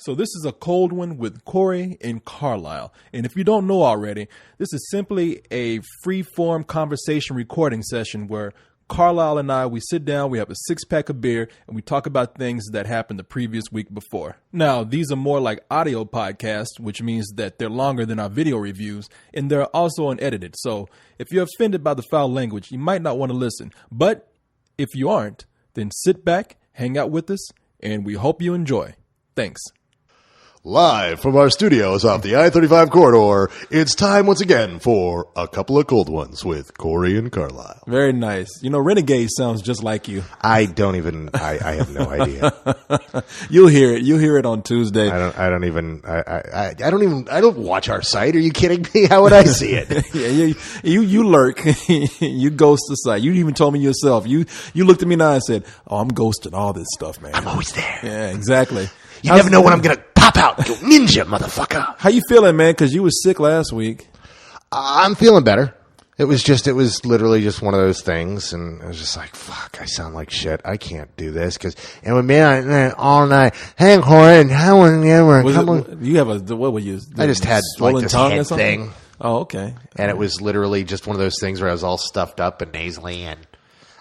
So this is a cold one with Corey and Carlisle. And if you don't know already, this is simply a free-form conversation recording session where Carlisle and I, we sit down, we have a six-pack of beer, and we talk about things that happened the previous week before. Now, these are more like audio podcasts, which means that they're longer than our video reviews, and they're also unedited. So if you're offended by the foul language, you might not want to listen. But if you aren't, then sit back, hang out with us, and we hope you enjoy. Thanks. Live from our studios off the I-35 corridor, it's time once again for A Couple of Cold Ones with Corey and Carlisle. Very nice. You know, Renegade sounds just like you. I have no idea. You'll hear it. You'll hear it on Tuesday. I don't watch our site. Are you kidding me? How would I see it? Yeah, you lurk. You ghost the site. You even told me yourself. You looked at me now and said, "Oh, I'm ghosting all this stuff, man." I'm always there. Yeah, exactly. You never know when I'm going to pop out. Go ninja, motherfucker. How you feeling, man? Because you were sick last week. I'm feeling better. It was literally just one of those things. And I was just like, fuck, I sound like shit. I can't do this. And with me all night, hey, Corey, how are you? You have what were you? I just had like this head thing. Oh, okay. And it was literally just one of those things where I was all stuffed up and nasally, and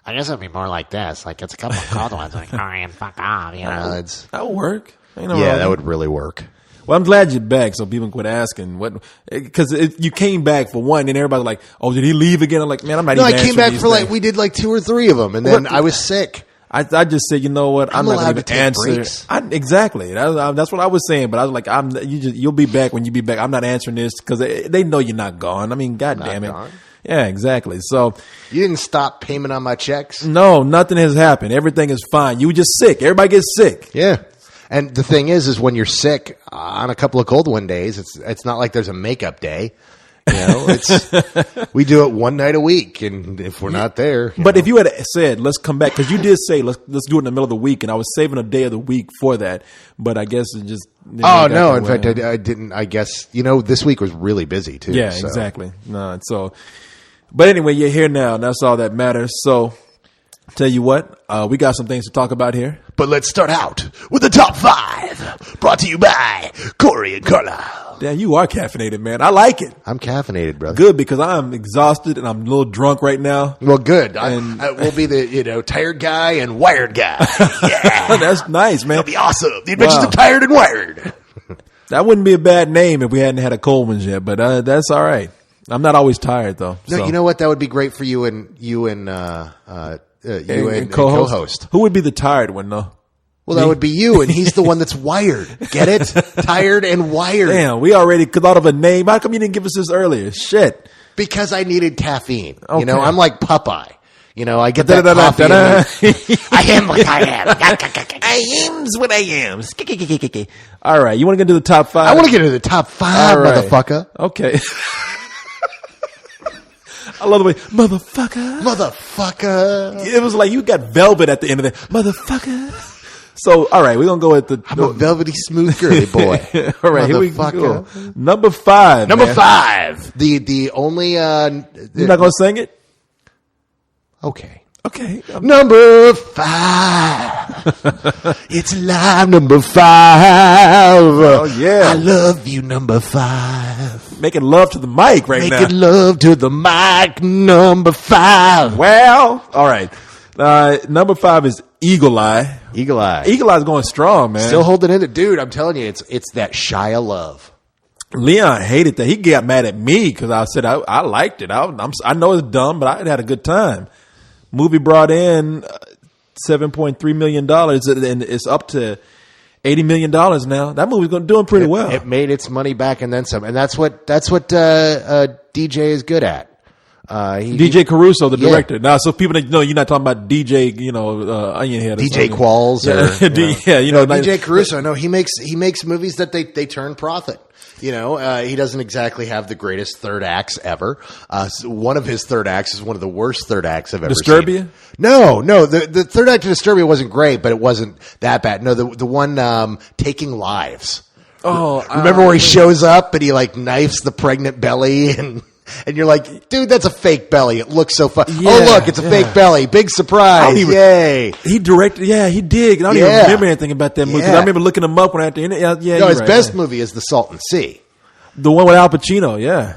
I guess it'd be more like this. Like, it's a couple of cold ones. Like, Corey, and fuck off, you know. That would work. Yeah, that would really work. Well, I'm glad you're back, so people can quit asking what, because you came back for one, and everybody's like, "Oh, did he leave again?" I'm like, "Man, I'm not." No, I came back for we did like 2 or 3 of them, and then I was sick. I just said, you know what? I'm not going to answer. Exactly. That's what I was saying, but I was like, you'll be back when you be back. I'm not answering this because they know you're not gone. I mean, goddamn it. Gone. Yeah, exactly. So you didn't stop payment on my checks? No, nothing has happened. Everything is fine. You were just sick. Everybody gets sick. Yeah. And the thing is when you're sick on a couple of cold one days, it's not like there's a makeup day. You know, we do it one night a week, and if we're not there, if you had said let's come back, because you did say let's do it in the middle of the week, and I was saving a day of the week for that, but I guess it just in fact I didn't. I guess this week was really busy too. Yeah, so. Exactly. No, so, but anyway, you're here now, and that's all that matters. So. Tell you what, we got some things to talk about here. But let's start out with the top 5, brought to you by Corey and Carlisle. Damn, you are caffeinated, man. I like it. I'm caffeinated, brother. Good, because I'm exhausted and I'm a little drunk right now. Well, good. I will be the tired guy and wired guy. Yeah, that's nice, man. That'll be awesome. The Adventures of Tired and Wired. That wouldn't be a bad name if we hadn't had a cold one yet, but that's all right. I'm not always tired though. No, so. You know what? That would be great for you and co-host. Who would be the tired one, though? Well, that would be you, and he's the one that's wired. Get it? Tired and wired. Damn, we already thought of a name. How come you didn't give us this earlier? Shit. Because I needed caffeine. Okay. I'm like Popeye. I get that coffee. I am what I am. I am's what I am. All right, you want to get into the top 5? I want to get into the top 5, motherfucker. Okay. I love the way, motherfucker. It was like you got velvet at the end of it. Motherfucker. So, all right, we're going to go at I'm a velvety smooth girly boy. All right, here we go. Number 5. Number 5. The only... You're not going to sing it? Okay. Number 5. It's live, number 5. Oh, yeah. I love you, number 5. Making love to the mic now. Making love to the mic, number 5. Well, all right. Number 5 is Eagle Eye. Eagle Eye is going strong, man. Still holding in it. Dude, I'm telling you, it's that Shia love. Leon hated that. He got mad at me because I said I liked it. I know it's dumb, but I had a good time. Movie brought in $7.3 million, and it's up to $80 million now. That movie's doing pretty well. It made its money back and then some, and that's what DJ is good at. DJ Caruso, the director. Now, so people that know you're not talking about DJ, Onion Head, DJ Qualls, DJ Caruso. No, he makes movies that they turn profit. He doesn't exactly have the greatest third acts ever. One of his third acts is one of the worst third acts I've ever Disturbia? seen. No. The third act of Disturbia wasn't great, but it wasn't that bad. No, the one Taking Lives. Oh, remember where he shows up and he knifes the pregnant belly and And you're like, dude, that's a fake belly. It looks so fun. Yeah, Oh, look, it's a fake belly. Big surprise. Yay. He directed. Yeah, he did. I don't even remember anything about that movie. 'Cause I remember looking him up when I had to. Yeah, No, his best movie is The Salton Sea. the one with Al Pacino. Yeah.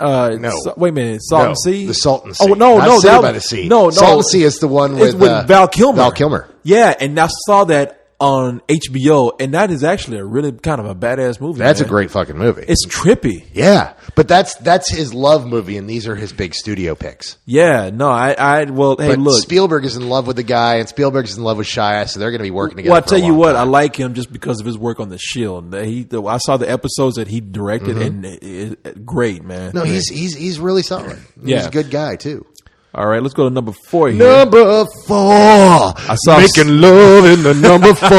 No. Wait a minute. Salton Sea? The Salton Sea. Oh, no. Not Saved That, by the Sea. No. Salton Sea is the one it's with Val Kilmer. Val Kilmer. Yeah, and I saw that on HBO, and that is actually a really kind of a badass movie. That's man. a great fucking movie. It's trippy. Yeah, but that's his love movie, and these are his big studio picks. Yeah, no, well, hey, But look. Spielberg is in love with the guy, and Spielberg is in love with Shia, so they're going to be working together. Well, I for a tell you long what, time. I like him just because of his work on The Shield. I saw the episodes that he directed, and great, man. No, he's really solid. He's Yeah. a good guy too. All right, let's go to number 4 here. Number 4. saw Making love in the number 4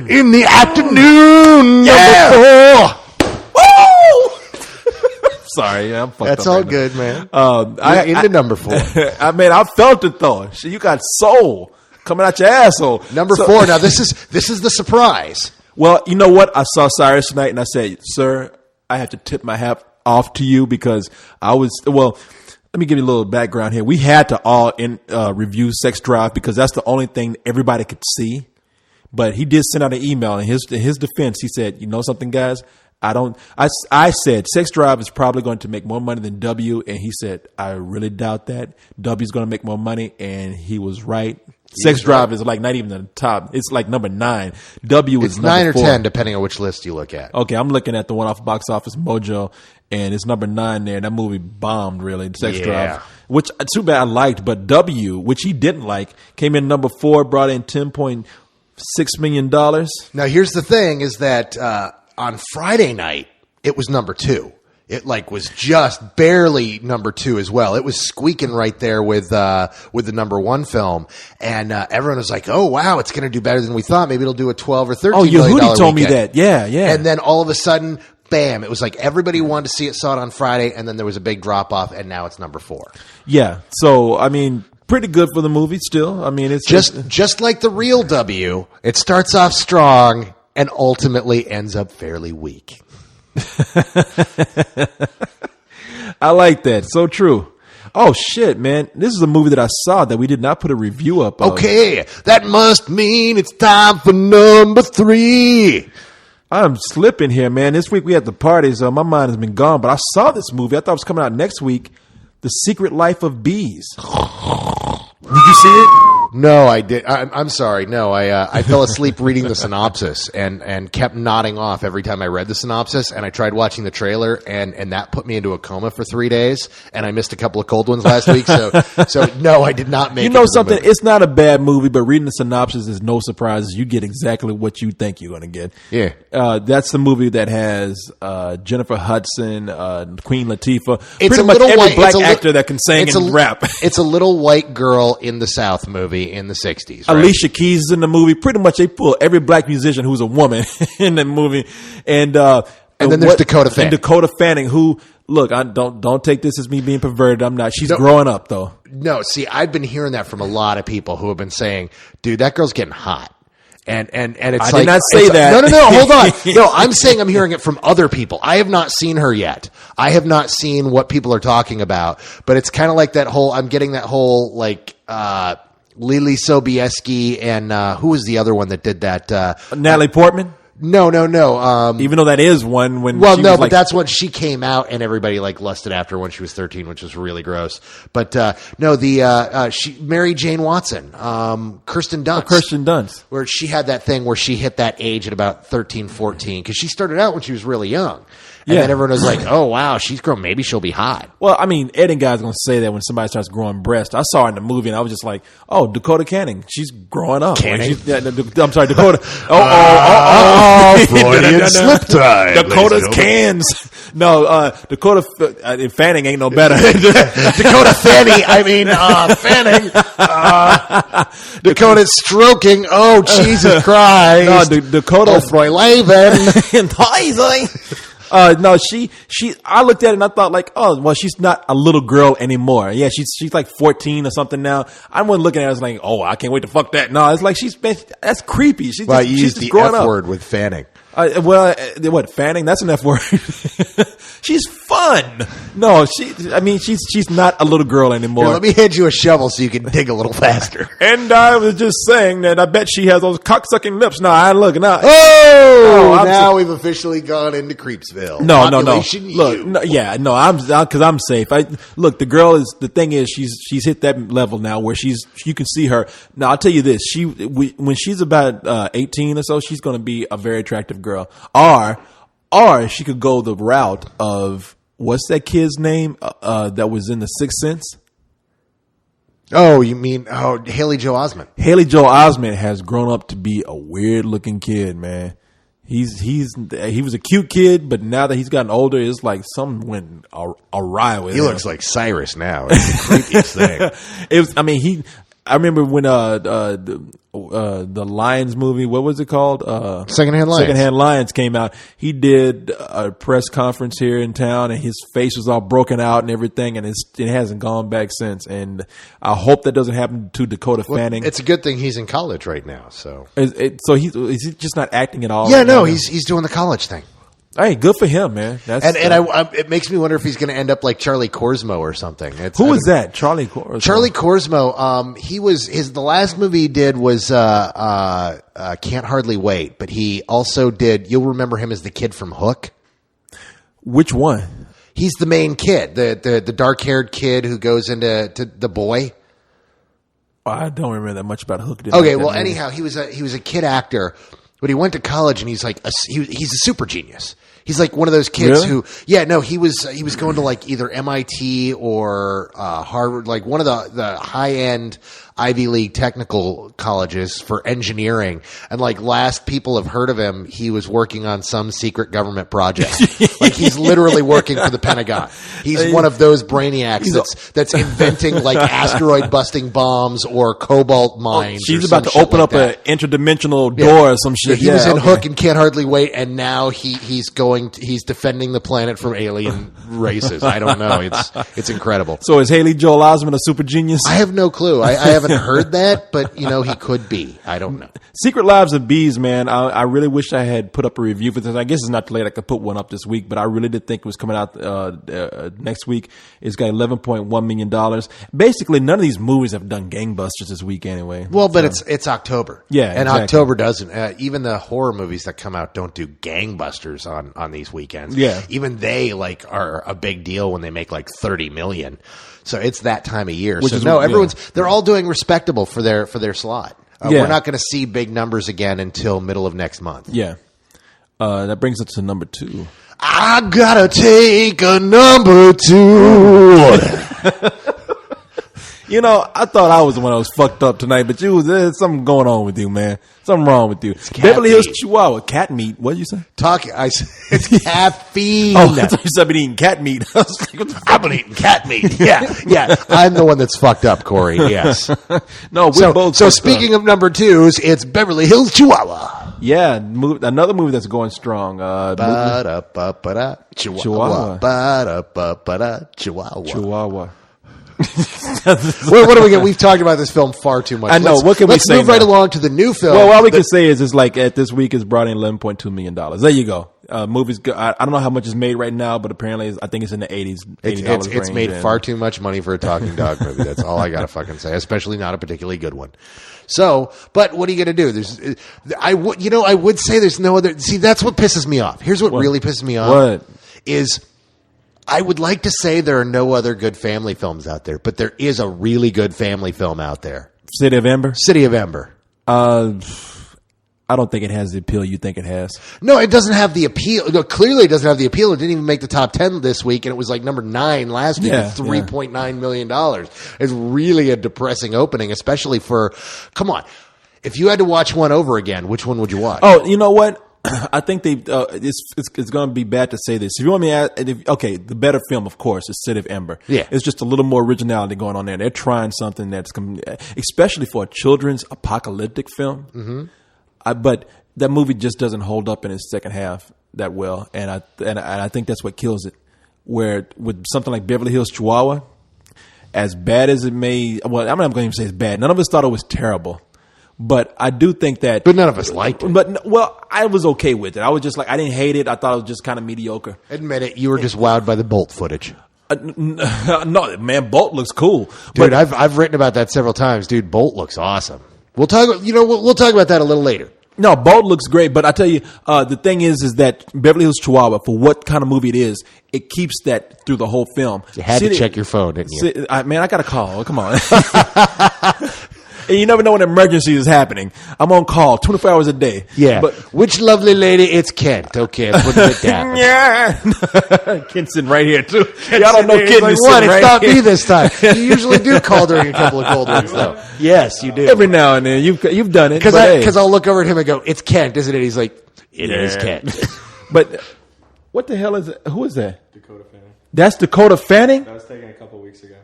in the afternoon. Number 4. Sorry, I'm fucked That's up all right now. good, man. You're into number 4. I mean, I felt it though. Shit, you got soul coming out your asshole. Number 4. Now this is the surprise. Well, you know what? I saw Cyrus tonight, and I said, "Sir, I have to tip my hat off to you because I was well." Let me give you a little background here. We had to all review Sex Drive because that's the only thing everybody could see. But he did send out an email. In his defense, he said, "You know something, guys? I said Sex Drive is probably going to make more money than W," and he said, "I really doubt that. W is going to make more money," and he was right. Sex Drive is like not even in the top. It's like number 9. W is It's number 9 or 4. 10, depending on which list you look at. Okay, I'm looking at the one off Box Office Mojo, and it's number 9 there. That movie bombed, really. Sex Yeah. Drive, which too bad I liked, but W, which he didn't like, came in number 4, brought in $10.6 million. Now, here's the thing: is that on Friday night it was number 2. It was just barely number 2 as well. It was squeaking right there with the number 1 film, and everyone was like, "Oh wow, it's going to do better than we thought. Maybe it'll do a $12 or $13 Oh, million Yehudi told me weekend." that. Yeah. And then all of a sudden, bam! It was like everybody wanted to see it, saw it on Friday, and then there was a big drop off, and now it's number 4. Yeah. So I mean, pretty good for the movie. Still, I mean, it's Just like the real W, it starts off strong and ultimately ends up fairly weak. I like that. So true. Oh shit, man! This is a movie that I saw that we did not put a review up of. Okay, that must mean it's time for number 3. I'm slipping here, man. This week we had the parties. My mind has been gone, but I saw this movie. I thought it was coming out next week. The Secret Life of Bees. Did you see it? No, I did. I'm sorry. No, I fell asleep reading the synopsis and kept nodding off every time I read the synopsis. And I tried watching the trailer, and that put me into a coma for 3 days. And I missed a couple of cold ones last week. So no, I did not make. You know something? It's not a bad movie, but reading the synopsis is no surprises. You get exactly what you think you're going to get. Yeah. That's the movie that has Jennifer Hudson, Queen Latifah, It's pretty a much little every white- black it's a li- actor that can sing it's and a- rap. It's a little white girl in the South movie in the 60s. Right? Alicia Keys is in the movie. Pretty much they pull every black musician who's a woman in the movie. And then there's Dakota Fanning. And Dakota Fanning, who, look, I don't take this as me being perverted. I'm not. She's growing up, though. No, see, I've been hearing that from a lot of people who have been saying, dude, that girl's getting hot. And it's I like, did not say it's- that. No, hold on. No, I'm saying I'm hearing it from other people. I have not seen her yet. I have not seen what people are talking about, but it's kind of like that whole, I'm getting that whole, Lily Sobieski and, who was the other one that did that? Natalie Portman. No. Even though that is one when Well, she no, was but like, that's when she came out and everybody lusted after her when she was 13, which was really gross. But no, Mary Jane Watson, Kirsten Dunst. Kirsten Dunst. Where she had that thing where she hit that age at about 13, 14, because she started out when she was really young. And then everyone was like, oh, wow, she's grown. Maybe she'll be hot. Well, I mean, Ed and Guy's going to say that when somebody starts growing breasts. I saw her in the movie, and I was just like, oh, Dakota Canning. She's growing up. Canning? I'm sorry, Dakota. Freudian slip time. Dakota's cans. No, Dakota Fanning ain't no better. Dakota Fanning. Fanning. Dakota's stroking. Oh, Jesus Christ. No, Dakota. Oh, Freuleven. No, she. I looked at it and I thought like, oh, well, she's not a little girl anymore. Yeah, she's like 14 or something now. I wasn't looking at it as like, oh, I can't wait to fuck that. No, it's like that's creepy. She's Well, just, you she's used just the growing F up. word with Fanning. What Fanning? That's an F word. She's fun. No, she's not a little girl anymore. Here, let me hand you a shovel so you can dig a little faster. And I was just saying that I bet she has those cocksucking lips. No, I look now. Oh, now we've officially gone into Creepsville. No. Population Look, U. no, yeah, no. Because I'm safe. Look. The girl is. The thing is, she's hit that level now where you can see her. Now I'll tell you this: when she's about 18 or so, she's going to be a very attractive girl. Or she could go the route of what's that kid's name that was in The Sixth Sense? Oh, you mean Haley Joel Osment? Haley Joel Osment has grown up to be a weird looking kid, man. He was a cute kid, but now that he's gotten older, it's like something went awry with him. He looks like Cyrus now. It's the creepiest thing. I remember when the Lions movie, what was it called? Secondhand Lions. Secondhand Lions came out. He did a press conference here in town, and his face was all broken out and everything, and it hasn't gone back since. And I hope that doesn't happen to Dakota Fanning. It's a good thing he's in college right now. So so is he just not acting at all? Yeah, right no, now? he's doing the college thing. Hey, good for him, man. It makes me wonder if he's going to end up like Charlie Korsmo or something. Who is that? Charlie Korsmo. Charlie Korsmo. The last movie he did was Can't Hardly Wait, but he also did. You'll remember him as the kid from Hook. Which one? He's the main kid, the dark haired kid who goes into The Boy. I don't remember that much about Hook. Okay, well, anyhow, he was a kid actor. But he went to college and he's like he's a super genius. He's like one of those kids really? he was going to like either MIT or Harvard, like one of the high end Ivy League technical colleges for engineering. And like last people have heard of him, he was working on some secret government project. Like he's literally working for the Pentagon. He's one of those brainiacs that's inventing like asteroid busting bombs or cobalt mines. She's about to open up an interdimensional door or some shit. He was in Hook and Can't Hardly Wait, and now he's defending the planet from alien races. I don't know. It's incredible. So is Haley Joel Osment a super genius? I have no clue. I haven't heard that, but he could be. I don't know. Secret Lives of Bees, man. I really wish I had put up a review for this. I guess it's not too late. I could put one up this week, but I really did think it was coming out next week. It's got $11.1 million. Basically, none of these movies have done gangbusters this week anyway. Well, but it's October. Yeah, and exactly. October doesn't. Even the horror movies that come out don't do gangbusters on these weekends. Yeah. Even they like are a big deal when they make like 30 million. So it's that time of year. They're all doing respectable for their slot. We're not going to see big numbers again until middle of next month. Yeah. That brings us to number 2. I gotta take a number 2. I thought I was the one that was fucked up tonight, but there's something going on with you, man. Something wrong with you. Beverly Hills Chihuahua, cat meat. What did you say? It's caffeine. Oh, I thought you said I've been eating cat meat. I was like, what the fuck? I've been eating cat meat. Yeah. I'm the one that's fucked up, Corey. Yes. No, we're both. So speaking of number 2s, it's Beverly Hills Chihuahua. Yeah, another movie that's going strong. Chihuahua. Chihuahua. What do we get? We've talked about this film far too much. I know. What can we say? Let's move right along to the new film. Well, all we can say is like at this week it's brought in $11.2 million. There you go. Movie's good. I don't know how much it's made right now, but apparently I think it's in the 80s. It's made far too much money for a talking dog movie. That's all I gotta fucking say. Especially not a particularly good one. So, but what are you gonna do? I would say there's no other. See, that's what pisses me off. Here's what really pisses me off. Is I would like to say there are no other good family films out there, but there is a really good family film out there. City of Ember? City of Ember. I don't think it has the appeal you think it has. No, it doesn't have the appeal. No, clearly it doesn't have the appeal. It didn't even make the top 10 this week, and it was like number 9 last week at $3.9 million. It's really a depressing opening, especially for, come on, if you had to watch one over again, which one would you watch? Oh, you know what? I think it's going to be bad to say this. If you want me to add, the better film, of course, is City of Ember. Yeah. It's just a little more originality going on there. They're trying something that's, especially for a children's apocalyptic film. Mm-hmm. But that movie just doesn't hold up in its second half that well. And I think that's what kills it. Where with something like Beverly Hills Chihuahua, as bad as it may, well, I'm not going to even say it's bad. None of us thought it was terrible. But I do think that. But none of us liked it. But well, I was okay with it. I was just like, I didn't hate it. I thought it was just kind of mediocre. Admit it, you were just wowed by the Bolt footage. No, man, Bolt looks cool. Dude, I've written about that several times. Dude, Bolt looks awesome. We'll talk. We'll talk about that a little later. No, Bolt looks great, but I tell you, the thing is that Beverly Hills Chihuahua, for what kind of movie it is, it keeps that through the whole film. You had to check your phone, didn't you? Man, I got a call. Come on. And you never know when an emergency is happening. I'm on call 24 hours a day. Yeah. But which lovely lady? It's Kent. Okay, I'm putting it down. yeah. Kent's sitting right here, too. Y'all don't know Kent. Like, what? It's not me this time. You usually do call during a couple of cold ones, though. Yes, you do. Every now and then. You've done it. Because I'll look over at him and go, it's Kent, isn't it? He's like, it is Kent. But what the hell is it? Who is that? Dakota Fanning. That's Dakota Fanning? That was taken a couple weeks ago.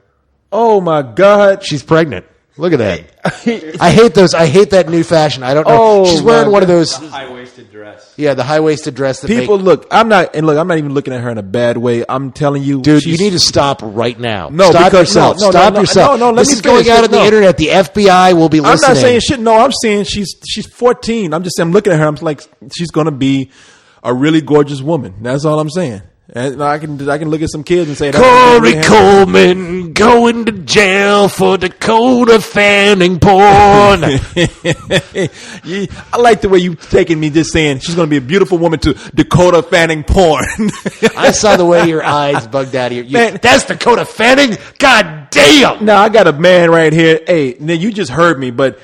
Oh, my God. She's pregnant. Look at that. I hate those. I hate that new fashion. I don't know. Oh, She's wearing one of those. The high-waisted dress. Yeah, the high-waisted dress. That People, look, I'm not even looking at her in a bad way. I'm telling you. Dude, you need to stop right now. No, stop because, yourself. no, stop no, yourself. no, let this me is going finish. out on the No. internet. The FBI will be listening. I'm not saying shit. No, I'm saying she's 14. I'm just saying, I'm looking at her. I'm like, she's going to be a really gorgeous woman. That's all I'm saying. And I can look at some kids and say, Corey Coleman going to jail for Dakota Fanning porn. I like the way you taking me just saying she's going to be a beautiful woman to Dakota Fanning porn. I saw the way your eyes bugged out of your. Man. That's Dakota Fanning? God damn! Now, I got a man right here. Hey, now you just heard me, but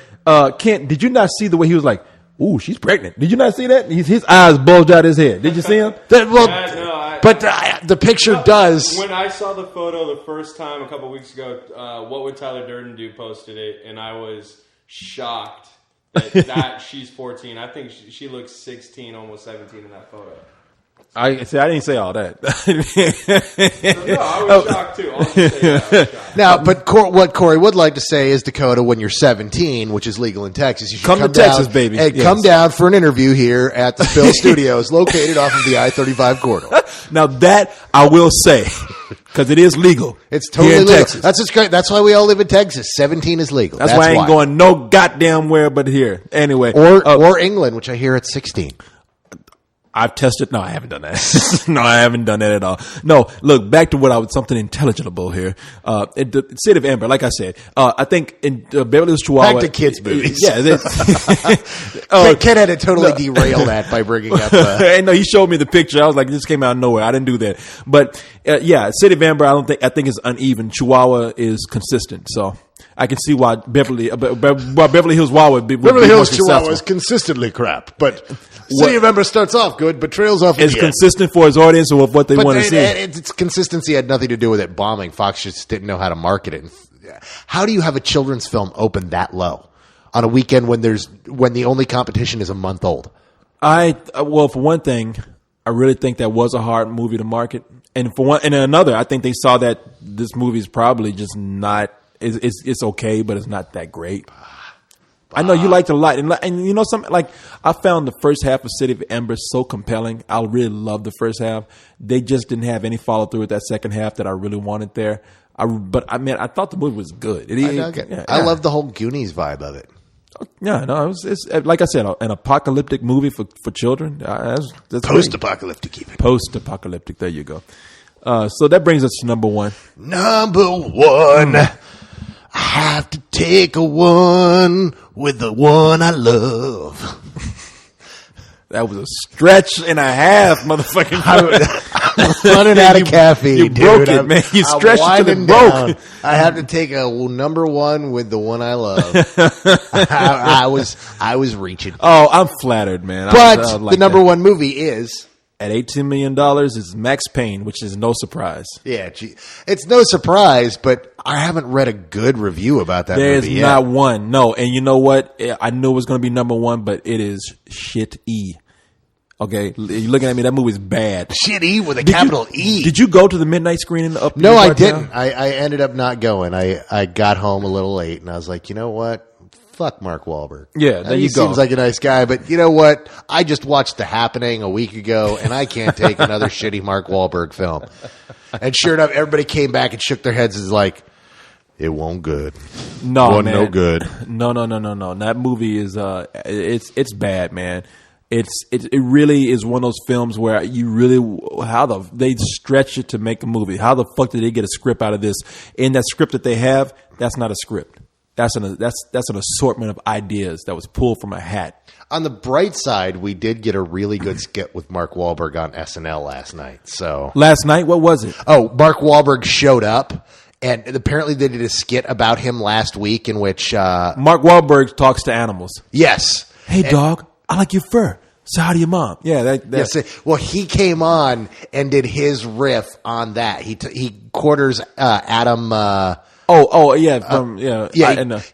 Kent, did you not see the way he was like, ooh, she's pregnant? Did you not see that? His eyes bulged out his head. Did you see him? The picture does. When I saw the photo the first time a couple weeks ago, What Would Tyler Durden Do posted it, and I was shocked that she's 14. I think she looks 16, almost 17 in that photo. I didn't say all that. No, I was shocked too. I'll just say that. I was shocked. Now, but what Corey would like to say is, Dakota, when you're 17, which is legal in Texas, you should Come to down, Texas, baby. And Yes. come down for an interview here at the Phil Studios, located off of the I-35 corridor. Now that I will say, because it is legal. It's totally here in legal. Texas. That's what's great. That's why we all live in Texas. 17 is legal. That's why I ain't going no goddamn where but here. Anyway. Or England, which I hear at 16. I've tested. No, I haven't done that. No, I haven't done that at all. No, look, back to what I was, something intelligible here. In the city of Amber, like I said, I think in Beverly Hills, Chihuahua. Back to kids' movies. Yeah. Ken had to totally derail that by bringing up. No, he showed me the picture. I was like, this came out of nowhere. I didn't do that. But yeah, city of Amber, I think it's uneven. Chihuahua is consistent. So I can see why Beverly Hills Chihuahua would be Beverly Hills more Chihuahua is successful. consistently crap, but City of Amber starts off good, but trails off. It's consistent for his audience or with what they want to see. Its consistency had nothing to do with it bombing. Fox just didn't know how to market it. How do you have a children's film open that low on a weekend when the only competition is a month old? Well, for one thing, I really think that was a hard movie to market, and another, I think they saw that this movie is probably just not. It's okay, but it's not that great. I know you liked it a lot, and you know something. Like, I found the first half of City of Amber so compelling. I really loved the first half. They just didn't have any follow through with that second half that I really wanted there. But I thought the movie was good. I dug it. I love the whole Goonies vibe of it. Yeah, no, it's like I said, an apocalyptic movie for children. That's Post-apocalyptic, even. Post-apocalyptic. There you go. So that brings us to number one. Number one. I have to take a one with the one I love. That was a stretch and a half, motherfucking. I'm running out of caffeine. You broke it, man. You stretched it till it broke. I have to take a number one with the one I love. I was reaching. Oh, I'm flattered, man. But the number one movie is. At $18 million is Max Payne, which is no surprise. Yeah, it's no surprise, but I haven't read a good review about that movie yet. There's not one. No, and you know what? I knew it was going to be number one, but it is shit-y. Okay? You're looking at me, that movie's bad. Shit-y with a capital E. Did you go to the midnight screening up? No, I didn't. I ended up not going. I got home a little late, and I was like, you know what? Fuck Mark Wahlberg. Yeah, there you go. He seems like a nice guy, but you know what? I just watched The Happening a week ago, and I can't take another shitty Mark Wahlberg film. And sure enough, everybody came back and shook their heads and was like, It won't good. No, Wasn't man. no good. No. That movie is it's bad, man. It really is one of those films where you really they stretch it to make a movie. How the fuck did they get a script out of this? In that script that they have, that's not a script. That's an assortment of ideas that was pulled from a hat. On the bright side, we did get a really good skit with Mark Wahlberg on SNL last night. So Last night, what was it? Oh, Mark Wahlberg showed up, and apparently they did a skit about him last week in which Mark Wahlberg talks to animals. yes. Hey, dog, I like your fur. So how do your mom? Yeah, that. Yes. Well, he came on and did his riff on that. He quarters Adam. Yeah.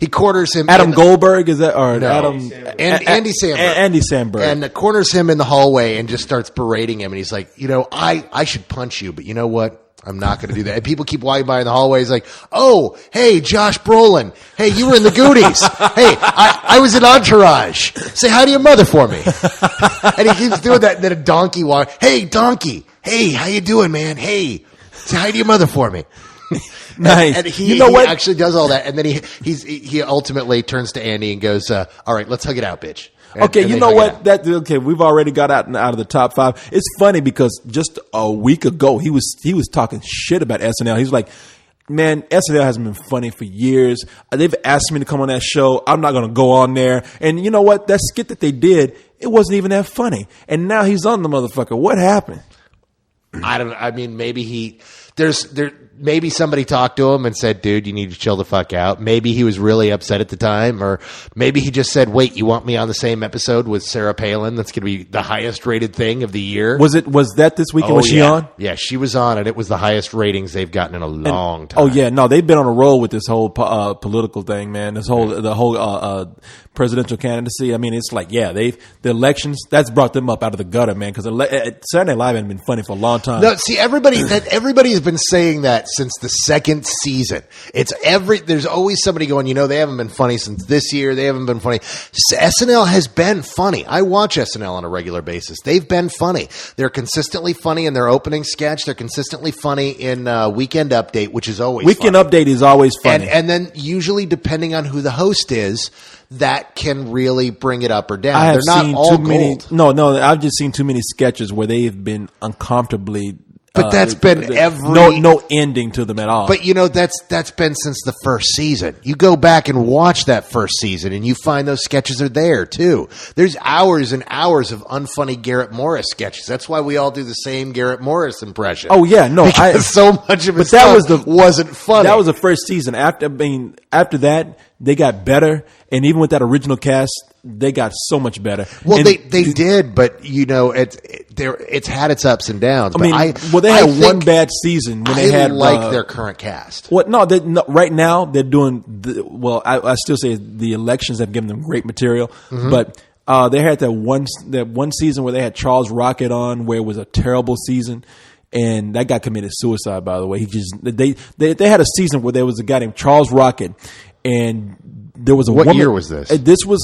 He quarters him. Adam Goldberg, is that or No. Adam? Andy Samberg. Andy Samberg. And corners him in the hallway and just starts berating him. And he's like, I should punch you, but you know what? I'm not going to do that. And people keep walking by in the hallway. He's like, oh, hey, Josh Brolin. Hey, you were in the Goonies. Hey, I was in Entourage. Say hi to your mother for me. And he keeps doing that. And then a donkey walks. Hey, donkey. Hey, how you doing, man? Hey, say hi to your mother for me. Nice. And he, you know he what? actually does all that. And then he ultimately turns to Andy and goes, all right, let's hug it out, bitch. And Okay, you they know hug it what? out. We've already got out of the top 5. It's funny because just a week ago he was talking shit about SNL. He's like, man, SNL hasn't been funny for years. They've asked me to come on that show. I'm not going to go on there. And you know what? That skit that they did, it wasn't even that funny. And now he's on the motherfucker. What happened? Maybe maybe somebody talked to him and said, dude, you need to chill the fuck out. Maybe he was really upset at the time, or maybe he just said, wait, you want me on the same episode with Sarah Palin? That's going to be the highest rated thing of the year. Was that this weekend? Was she on? Yeah, she was on, and it was the highest ratings they've gotten in a long time. Oh yeah, no, they've been on a roll with this whole political thing, man. The whole presidential candidacy. I mean, it's like, yeah, the elections that's brought them up out of the gutter, man. Because Saturday Night Live hasn't been funny for a long time. No, see, everybody has been saying that since the second season. There's always somebody going, they haven't been funny since this year. They haven't been funny. SNL has been funny. I watch SNL on a regular basis. They've been funny. They're consistently funny in their opening sketch. They're consistently funny in Weekend Update, which is always Weekend funny. Update is always funny. And then usually, depending on who the host is, that can really bring it up or down. I have They're not seen all too many. gold. No, I've just seen too many sketches where they've been uncomfortably. But that's been every no ending to them at all. But that's been since the first season. You go back and watch that first season, and you find those sketches are there too. There's hours and hours of unfunny Garrett Morris sketches. That's why we all do the same Garrett Morris impression. Oh yeah, no, because so much of it wasn't funny. That was the first season. After that, they got better, and even with that original cast, they got so much better. Well, and they did, but it's had its ups and downs. They had one bad season when they had their current cast. What? No, right now they're doing. I still say the elections have given them great material, but they had that one season where they had Charles Rocket on, where it was a terrible season. And that guy committed suicide, by the way. They had a season where there was a guy named Charles Rocket, and there was a What woman. year was this? This was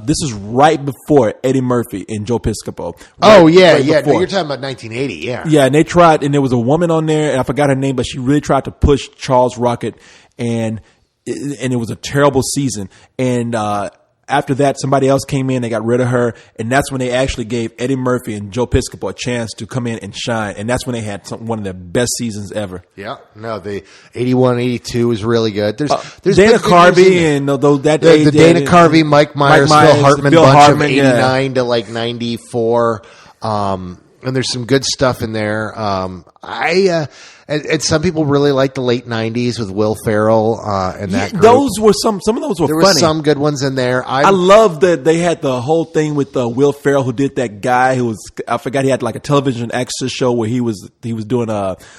this is right before Eddie Murphy and Joe Piscopo. No, before. you're talking about 1980, yeah. Yeah, and they tried, and there was a woman on there, and I forgot her name, but she really tried to push Charles Rocket, and it was a terrible season. And after that, somebody else came in, they got rid of her, and that's when they actually gave Eddie Murphy and Joe Piscopo a chance to come in and shine, and that's when they had one of their best seasons ever. Yeah, no, the 81, 82 was really good. There's Dana Carvey and the Dana Carvey, Mike Myers, Phil Hartman Bill bunch Hartman, of 89 to like 94. And there's some good stuff in there. And some people really like the late 90s with Will Ferrell and that group. Those were some of those were there funny. were some good ones in there. I love that they had the whole thing with Will Ferrell, who did that guy who was, I forgot, he had like a television extra show where he was doing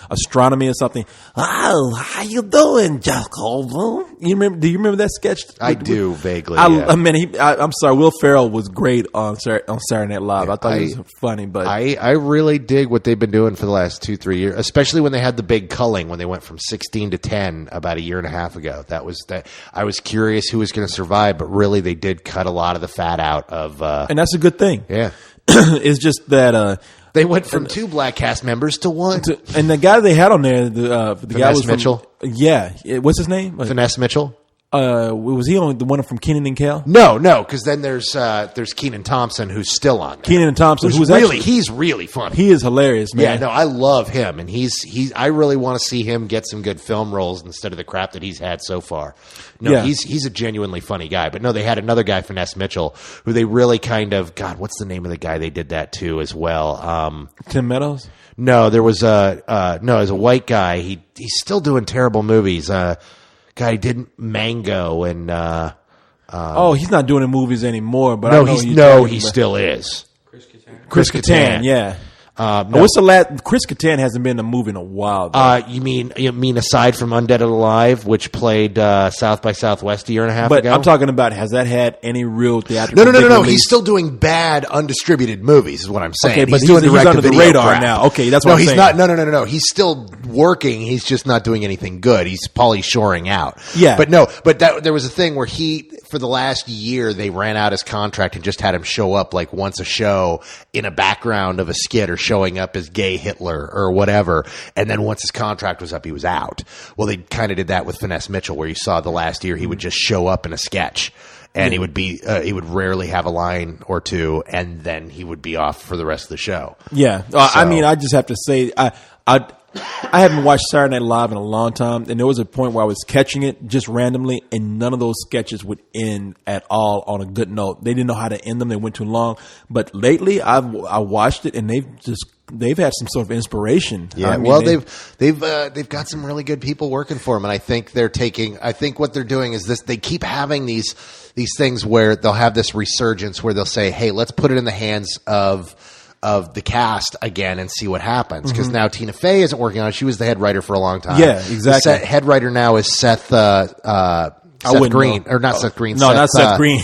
astronomy or something. Oh, how you doing, Jacobo? Do you remember that sketch? I do vaguely. I'm sorry, Will Ferrell was great on Saturday Night Live. I thought he was funny, but I really dig what they've been doing for the last 2-3 years, especially when they had the big culling when they went from 16 to 10 about a year and a half ago. I was curious who was going to survive, but really they did cut a lot of the fat out of. And that's a good thing. Yeah. It's just that They went from 2 black cast members to 1. And the guy they had on there, the guy was Mitchell? Yeah, what's his name? Finesse Mitchell? Was he on the one from Kenan and Kel? No, because then there's Kenan Thompson who's still on there. Kenan and Thompson, Who's who's really actually, he's really funny. he is hilarious, man. Yeah, no, I love him, and I really want to see him get some good film roles instead of the crap that he's had so far. No, Yeah. he's a genuinely funny guy. But no, they had another guy, Finesse Mitchell, who they really kind of what's the name of the guy they did that to as well? Tim Meadows. No, there was it was a white guy. He's still doing terrible movies. Guy did Mango and He's not doing the movies anymore. But no, I know he still is. Chris Kattan. Yeah. What's the last? Chris Kattan hasn't been in a movie in a while. You mean aside from Undead and Alive, which played South by Southwest a year and a half but ago? I'm talking about, has that had any real theatrical? No. release? He's still doing bad, undistributed movies. Is what I'm saying. Okay, but he's doing he's under the direct-to-video radar crap. now. Okay, that's what no, I'm he's saying. not. No. He's still working. He's just not doing anything good. He's Pauly shoring out. Yeah. But there was a thing where for the last year, they ran out his contract and just had him show up like once a show in a background of a skit or showing up as gay Hitler or whatever. And then once his contract was up, he was out. Well, they kind of did that with Finesse Mitchell, where you saw the last year he would just show up in a sketch. And he would rarely have a line or two, and then he would be off for the rest of the show. Yeah, I mean, I just have to say, I haven't watched Saturday Night Live in a long time, and there was a point where I was catching it just randomly, and none of those sketches would end at all on a good note. They didn't know how to end them; they went too long. But lately, I watched it, and they've had some sort of inspiration. Yeah, I mean, they've got some really good people working for them, and I think what they're doing is this: they keep having these things where they'll have this resurgence where they'll say, "Hey, let's put it in the hands of the cast again and see what happens." Because now Tina Fey isn't working on it. She was the head writer for a long time. Yeah, exactly. The head writer now is Seth Green, or not Seth Green. No, not Seth Green.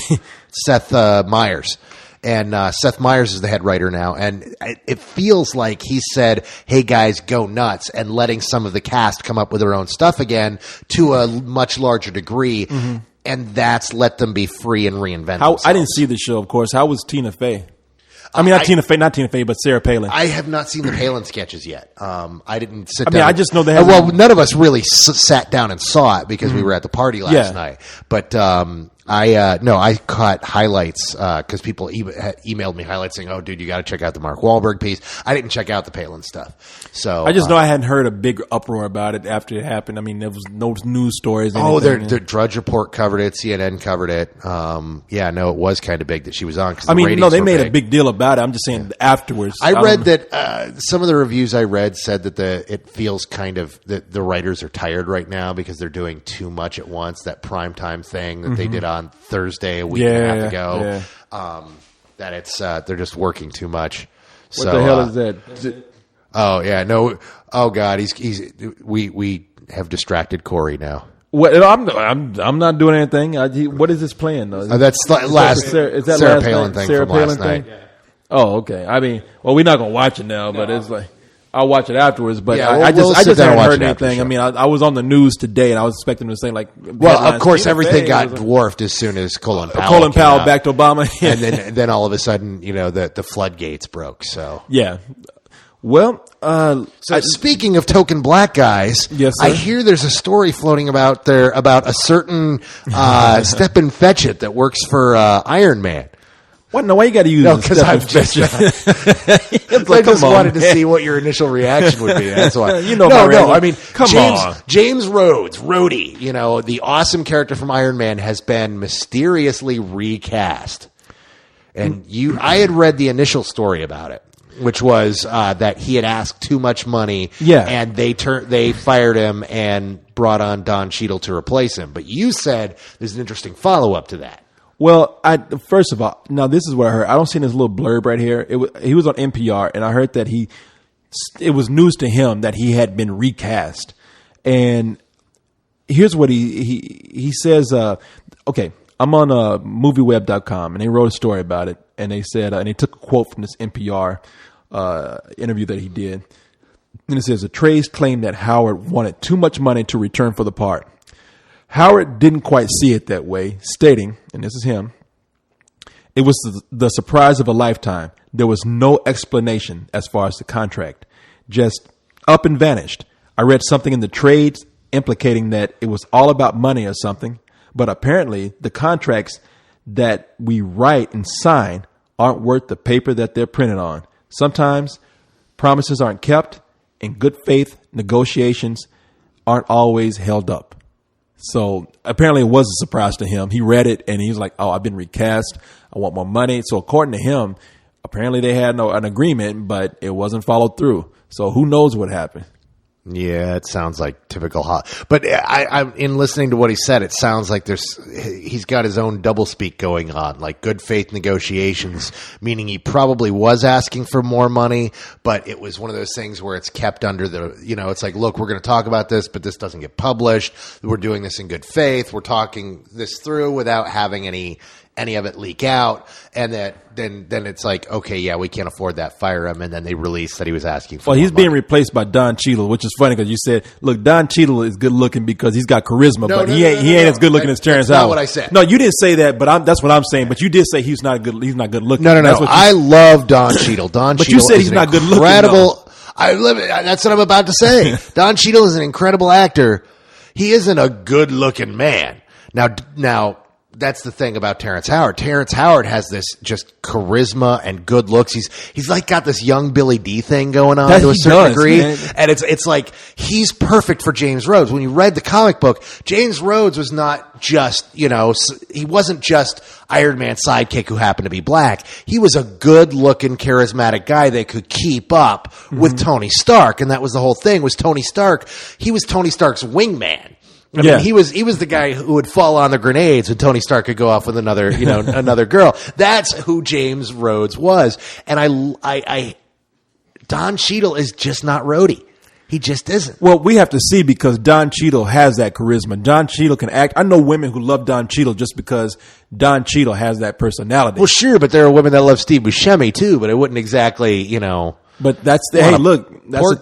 Seth Meyers. And Seth Meyers is the head writer now. And it feels like he said, hey, guys, go nuts, and letting some of the cast come up with their own stuff again to a much larger degree. Mm-hmm. And that's let them be free and reinvent themselves. I didn't see the show, of course. How was Tina Fey? I mean, not Tina Fey, but Sarah Palin. I have not seen the Palin sketches yet. I didn't sit down. I mean, I just know they well, none of us really sat down and saw it because we were at the party last night. But I caught highlights because people emailed me highlights saying, "Oh, dude, you got to check out the Mark Wahlberg piece." I didn't check out the Palin stuff, so I just know I hadn't heard a big uproar about it after it happened. I mean, there was no news stories. Their Drudge Report covered it, CNN covered it. It was kind of big that she was on. I mean, no, they made a big deal about it. I'm just saying afterwards. I read that some of the reviews I read said that it feels kind of that the writers are tired right now because they're doing too much at once. That primetime thing that they did on Thursday a week and a half ago. Yeah. That it's they're just working too much. What the hell is that? Oh yeah, no. Oh God, we have distracted Corey now. What? I'm not doing anything. What is this playing though? That's last Sarah Palin thing Sarah from Palin last night. thing? Oh, okay. I mean, well, we're not gonna watch it now, but it's like I'll watch it afterwards. But Yeah, I we'll just sit down and haven't watch heard it after the anything. I show. mean, I was on the news today, and I was expecting them to say like, Well, of headlines, course, Tina everything Fey got was- dwarfed as soon as Colin Powell. Colin came Powell out. backed Obama, and then all of a sudden, the floodgates broke. So yeah. Well, speaking of token black guys, Yes, sir. I hear there's a story floating about a certain Stepin Fetchit that works for Iron Man. what? No, why you got to use? No, because I'm just. It's I like, just come on, wanted to man. see what your initial reaction would be. That's why. You know no, my no. reaction. I mean, Come on. James Rhodes, Rhodey, the awesome character from Iron Man, has been mysteriously recast. And I had read the initial story about it, which was that he had asked too much money, Yeah. and they fired him and brought on Don Cheadle to replace him. But you said there's an interesting follow up to that. Well, first of all, now this is what I heard. I don't see this little blurb right here. He was on NPR, and I heard that it was news to him that he had been recast. And here's what he says. Okay, I'm on movieweb.com, and they wrote a story about it, and they said, and they took a quote from this NPR interview that he did, and it says, Atreides claimed that Howard wanted too much money to return for the part. Howard didn't quite see it that way, stating, and this is him, It was the surprise of a lifetime. There was no explanation as far as the contract. Just up and vanished. I read something in the trades implicating that it was all about money or something, but apparently the contracts that we write and sign aren't worth the paper that they're printed on. Sometimes promises aren't kept, and good faith negotiations aren't always held up. So apparently it was a surprise to him. He read it and he was like, oh, I've been recast. I want more money. So according to him, apparently they had an agreement, but it wasn't followed through. So who knows what happened? Yeah, it sounds like typical hot. But I'm in listening to what he said, it sounds like he's got his own doublespeak going on, like good faith negotiations, meaning he probably was asking for more money, but it was one of those things where it's kept under it's like, look, we're going to talk about this, but this doesn't get published. We're doing this in good faith. We're talking this through without having any of it leak out, and that then it's like, okay, yeah, we can't afford that, fire him, and then they release that he was asking for. Well, he's being money. replaced by Don Cheadle, which is funny because you said, look, Don Cheadle is good looking because he's got charisma, but he ain't as good looking as Terrence Howard. That's not what I said. No, you didn't say that, but that's what I'm saying. But you did say he's not good looking. No. That's what I love Don Cheadle. But you said he's not good looking. Incredible. That's what I'm about to say. Don Cheadle is an incredible actor. He isn't a good looking man. Now. That's the thing about Terrence Howard. Terrence Howard has this just charisma and good looks. He's like got this young Billy D thing going on to a certain degree. Man. And it's like he's perfect for James Rhodes. When you read the comic book, James Rhodes was not just, he wasn't just Iron Man's sidekick who happened to be black. He was a good looking, charismatic guy that could keep up with Tony Stark. And that was the whole thing, was Tony Stark. He was Tony Stark's wingman. I mean, he was the guy who would fall on the grenades when Tony Stark could go off with another, another girl. That's who James Rhodes was. And Don Cheadle is just not Rhodey. He just isn't. Well, we have to see because Don Cheadle has that charisma. Don Cheadle can act. I know women who love Don Cheadle just because Don Cheadle has that personality. Well, sure, but there are women that love Steve Buscemi too, but it wouldn't exactly, But that's the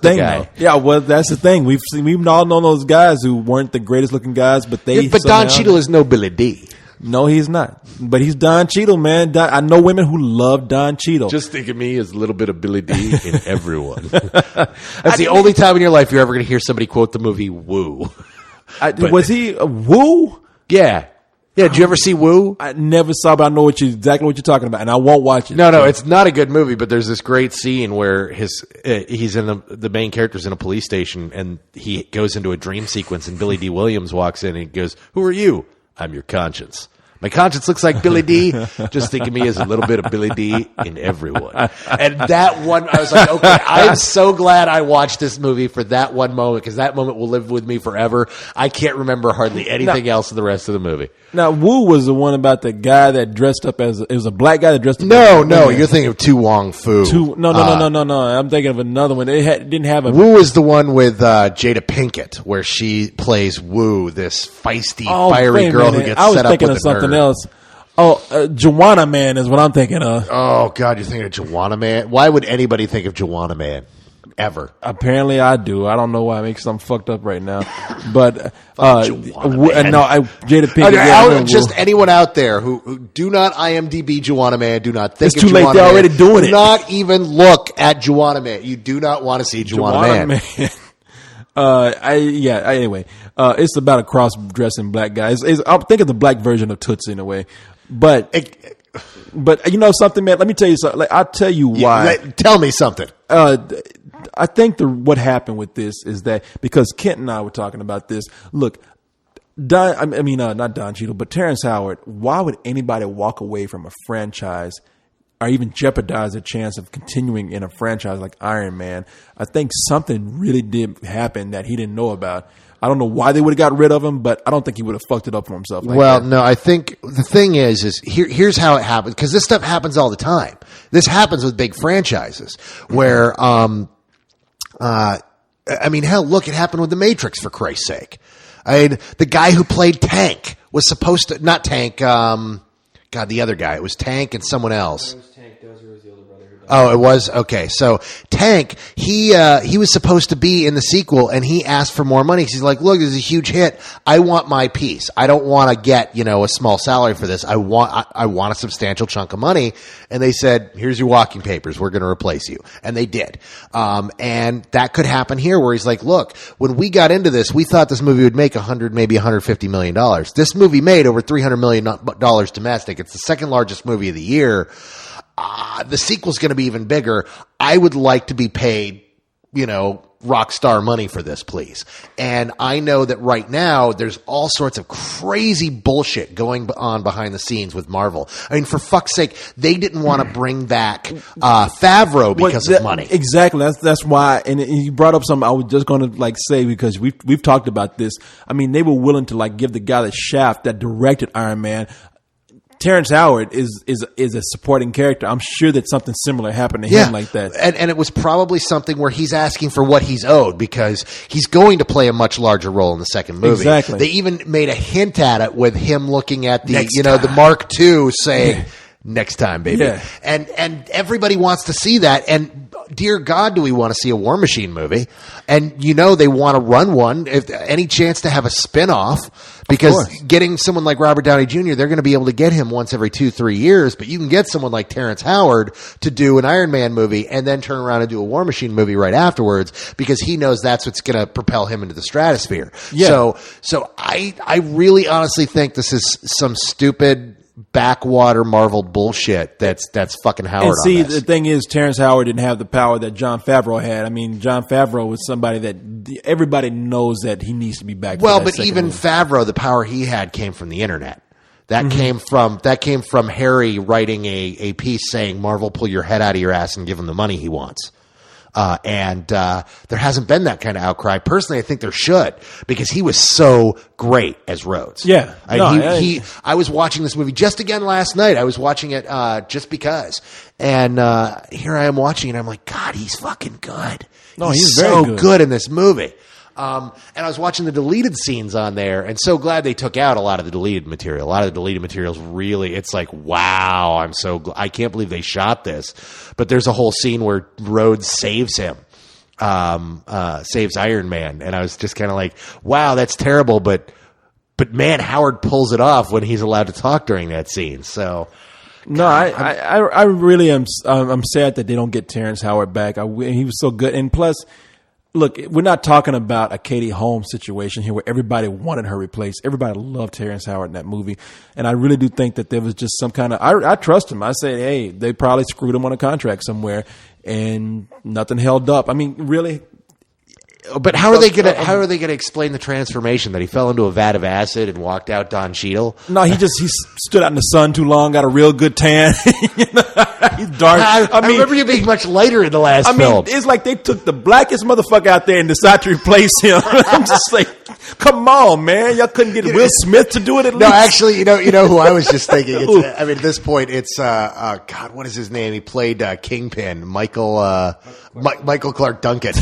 thing, though. Yeah, well, that's the thing. We've all known those guys who weren't the greatest looking guys, but but Don Cheadle is no Billy D. No, he's not. But he's Don Cheadle, man. I know women who love Don Cheadle. Just think of me as a little bit of Billy D in everyone. That's the only time in your life you're ever going to hear somebody quote the movie Woo. Was he Woo? Yeah. Yeah, did you ever see Woo? I never saw, but I know exactly what you're talking about, and I won't watch it. No, it's not a good movie, but there's this great scene where he's in the main character's in a police station, and he goes into a dream sequence, and Billy D. Williams walks in, and he goes, "Who are you?" "I'm your conscience." "My conscience looks like Billy D. Just think of me as a little bit of Billy D in everyone." And that one, I was like, okay, I'm so glad I watched this movie for that one moment, because that moment will live with me forever. I can't remember hardly anything else in the rest of the movie. Now, Woo was the one about the guy that dressed up as it was a black guy that dressed up. No, you're thinking of Tu Wong Fu. No. I'm thinking of another one. It didn't have a. Woo is the one with Jada Pinkett, where she plays Woo, this feisty, fiery girl who gets set up with a something else. Joanna Man is what I'm thinking of. Oh God, you're thinking of Joanna Man? Why would anybody think of Joanna Man? Ever? Apparently I do. I don't know why. Because I'm fucked up right now. But Jada Pinkett. Just anyone out there who do not IMDb Joanna Man, do not think it's of too late. They're already doing it. Do not even look at Joanna Man. You do not want to see Joanna Man. Anyway, it's about a cross-dressing black guy. I'm thinking the black version of Tootsie in a way. But you know something, man. Let me tell you something. I'll tell you why. Tell me something. I think what happened with this is that because Kent and I were talking about this. Look, not Don Cheadle, but Terrence Howard. Why would anybody walk away from a franchise or even jeopardize their chance of continuing in a franchise like Iron Man? I think something really did happen that he didn't know about. I don't know why they would have got rid of him, but I don't think he would have fucked it up for himself. No, I think the thing is here's how it happens, because this stuff happens all the time. This happens with big franchises where, hell, look, it happened with The Matrix, for Christ's sake. The guy who played Tank was supposed to, not Tank, the other guy. It was Tank and someone else. It was Tank. Dozer was the older brother. Oh, it was? Okay. So Tank, he was supposed to be in the sequel, and he asked for more money. He's like, look, this is a huge hit. I want my piece. I don't want to get, a small salary for this. I want a substantial chunk of money. And they said, here's your walking papers. We're going to replace you. And they did. And that could happen here where he's like, look, when we got into this, we thought this movie would make $100, maybe $150 million. This movie made over $300 million domestic. It's the second largest movie of the year. The sequel's going to be even bigger. I would like to be paid, rock star money for this, please. And I know that right now there's all sorts of crazy bullshit going on behind the scenes with Marvel. I mean, for fuck's sake, they didn't want to bring back Favreau because of money. Exactly. That's why. And you brought up something I was just going to say, because we've talked about this. I mean, they were willing to give the guy that Shaft that directed Iron Man. Terrence Howard is a supporting character. I'm sure that something similar happened to him like that. And it was probably something where he's asking for what he's owed, because he's going to play a much larger role in the second movie. Exactly. They even made a hint at it with him looking at the the Mark II saying, next time, baby. Yeah. And everybody wants to see that. And dear God, do we want to see a War Machine movie? And they want to run one, if any chance to have a spin-off. Because getting someone like Robert Downey Jr., they're going to be able to get him once every 2-3 years, but you can get someone like Terrence Howard to do an Iron Man movie and then turn around and do a War Machine movie right afterwards, because he knows that's what's going to propel him into the stratosphere. Yeah. So I really honestly think this is some stupid backwater Marvel bullshit that's fucking Howard. And see, on this. The thing is, Terrence Howard didn't have the power that Jon Favreau had. I mean, Jon Favreau was somebody that everybody knows that he needs to be back. Well, but even Favreau, the power he had came from the internet. That came from Harry writing a piece saying, Marvel, pull your head out of your ass and give him the money he wants. And there hasn't been that kind of outcry. Personally, I think there should, because he was so great as Rhodes. Yeah. I was watching this movie just again last night. I was watching it just because. And here I am watching it. I'm like, God, he's fucking good. No, he's so very good in this movie. And I was watching the deleted scenes on there, and so glad they took out a lot of the deleted material. A lot of the deleted materials really, it's like, wow, I can't believe they shot this. But there's a whole scene where Rhodes saves him, saves Iron Man. And I was just kind of like, wow, that's terrible. But man, Howard pulls it off when he's allowed to talk during that scene. So. No, I really am. I'm sad that they don't get Terrence Howard back. He was so good, and plus, look, we're not talking about a Katie Holmes situation here where everybody wanted her replaced. Everybody loved Terrence Howard in that movie, and I really do think that there was just some kind of. I trust him. I say, hey, they probably screwed him on a contract somewhere, and nothing held up. I mean, really. But how are they gonna explain the transformation that he fell into a vat of acid and walked out Don Cheadle? No, he stood out in the sun too long, got a real good tan. He's dark. I remember you being much lighter in the last film. I mean, it's like they took the blackest motherfucker out there and decided to replace him. I'm just like, come on, man, y'all couldn't get Will Smith to do it at least. No, actually, you know who I was just thinking. At this point, it's God, what is his name? He played Kingpin, Michael Clark Duncan.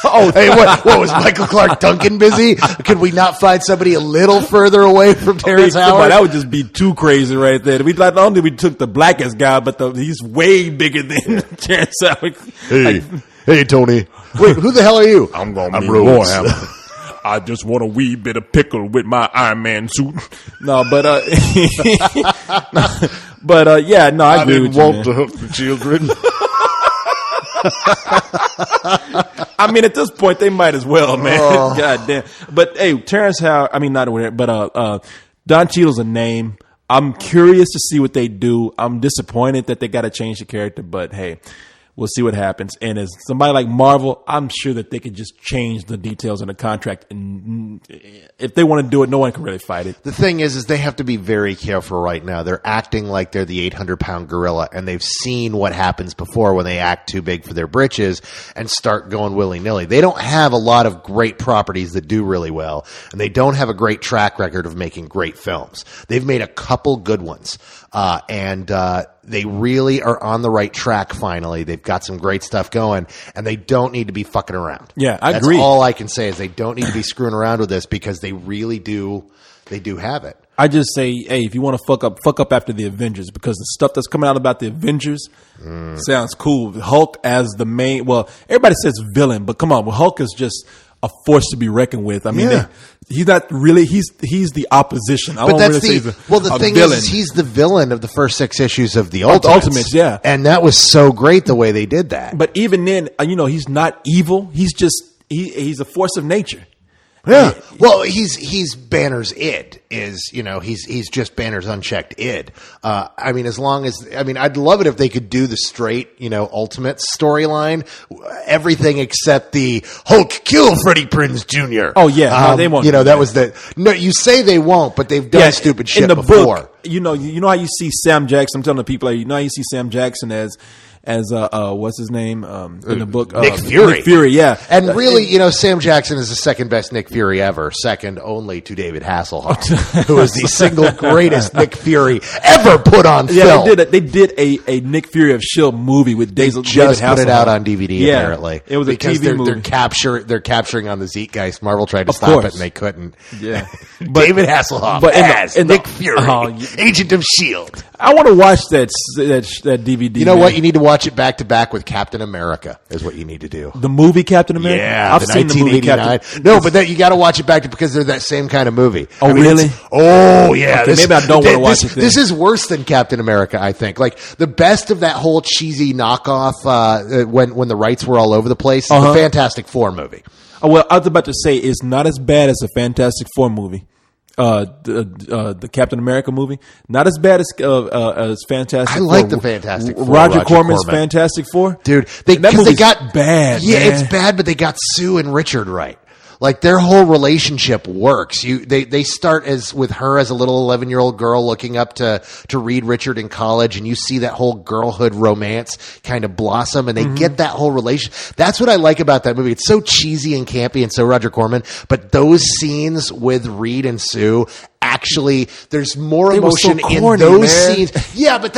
Oh, hey, what was Michael Clark Duncan busy? Could we not find somebody a little further away from Terrence Howard? That would just be too crazy right there. Not only we took the blackest guy, but he's way bigger than Terrence Howard. Hey, Tony. Wait, who the hell are you? I'm Rhodes. I just want a wee bit of pickle with my Iron Man suit. No, but I agree with you, want to hurt the children. I mean, at this point, they might as well, man. Oh. God damn. But hey, Terrence Howard. I mean, not aware, but Don Cheadle's a name. I'm curious to see what they do. I'm disappointed that they got to change the character, but hey, we'll see what happens. And as somebody like Marvel, I'm sure that they could just change the details in the contract. And if they want to do it, no one can really fight it. The thing is they have to be very careful right now. They're acting like they're the 800-pound gorilla, and they've seen what happens before when they act too big for their britches and start going willy-nilly. They don't have a lot of great properties that do really well, and they don't have a great track record of making great films. They've made a couple good ones, and they really are on the right track finally. They've got some great stuff going, and they don't need to be fucking around. Yeah, I agree. That's all I can say is they don't need to be screwing around with this, because they really do. They do have it. I just say, hey, if you want to fuck up after the Avengers, because the stuff that's coming out about the Avengers sounds cool. Hulk as the main, well, everybody says villain, but come on, Hulk is just a force to be reckoned with. I mean, he's not really. He's the opposition. I But don't that's really say the he's well. The thing villain. is, he's the villain of the first 6 issues of the Of Ultimates. the Ultimates, yeah. And that was so great the way they did that. But even then, he's not evil. He's just he's a force of nature. Yeah. Well, he's Banner's id is, he's just Banner's unchecked id. I mean, I'd love it if they could do the straight, Ultimate storyline, everything except the Hulk kill Freddie Prinze Jr. Oh yeah, no, they won't. That was you say they won't, but they've done stupid shit in the before. Book, you know how you see Sam Jackson. I'm telling the people, how you see Sam Jackson as what's his name in the book? Nick Fury. Nick Fury, yeah. And really, Sam Jackson is the second best Nick Fury ever, second only to David Hasselhoff, who is the single greatest Nick Fury ever put on film. Yeah, they did a Nick Fury of S.H.I.E.L.D. movie with David Hasselhoff. Just put it out on DVD, apparently. It was because a TV movie. They're capturing on the Zeitgeist. Marvel tried to Of stop course. it, and they couldn't. Yeah. David Hasselhoff but as in the- Nick Fury, Agent of S.H.I.E.L.D. I want to watch that DVD. You know what? You need to watch it back to back with Captain America is what you need to do. The movie Captain America? Yeah, I've the seen the movie 1989. Captain. No, but you got to watch it back because they're that same kind of movie. Oh, really? Oh, yeah. Okay, maybe I don't wanna watch it then. This is worse than Captain America, I think. Like the best of that whole cheesy knockoff when the rights were all over the place. The Fantastic Four movie. Oh, well, I was about to say it's not as bad as the Fantastic Four movie. The Captain America movie, not as bad as Fantastic Four. I like the Fantastic Four. Roger Corman's Fantastic Four, dude. That Because they movie's got bad. Yeah, man. it's bad, but they got Sue and Richard right. Like their whole relationship works. They start with her as a little 11-year-old girl looking up to Reed Richard in college, and you see that whole girlhood romance kind of blossom, and they get that whole relation. That's what I like about that movie. It's so cheesy and campy, and so Roger Corman. But those scenes with Reed and Sue. Actually, there's more They were so emotion in corny, those man. scenes. Yeah, but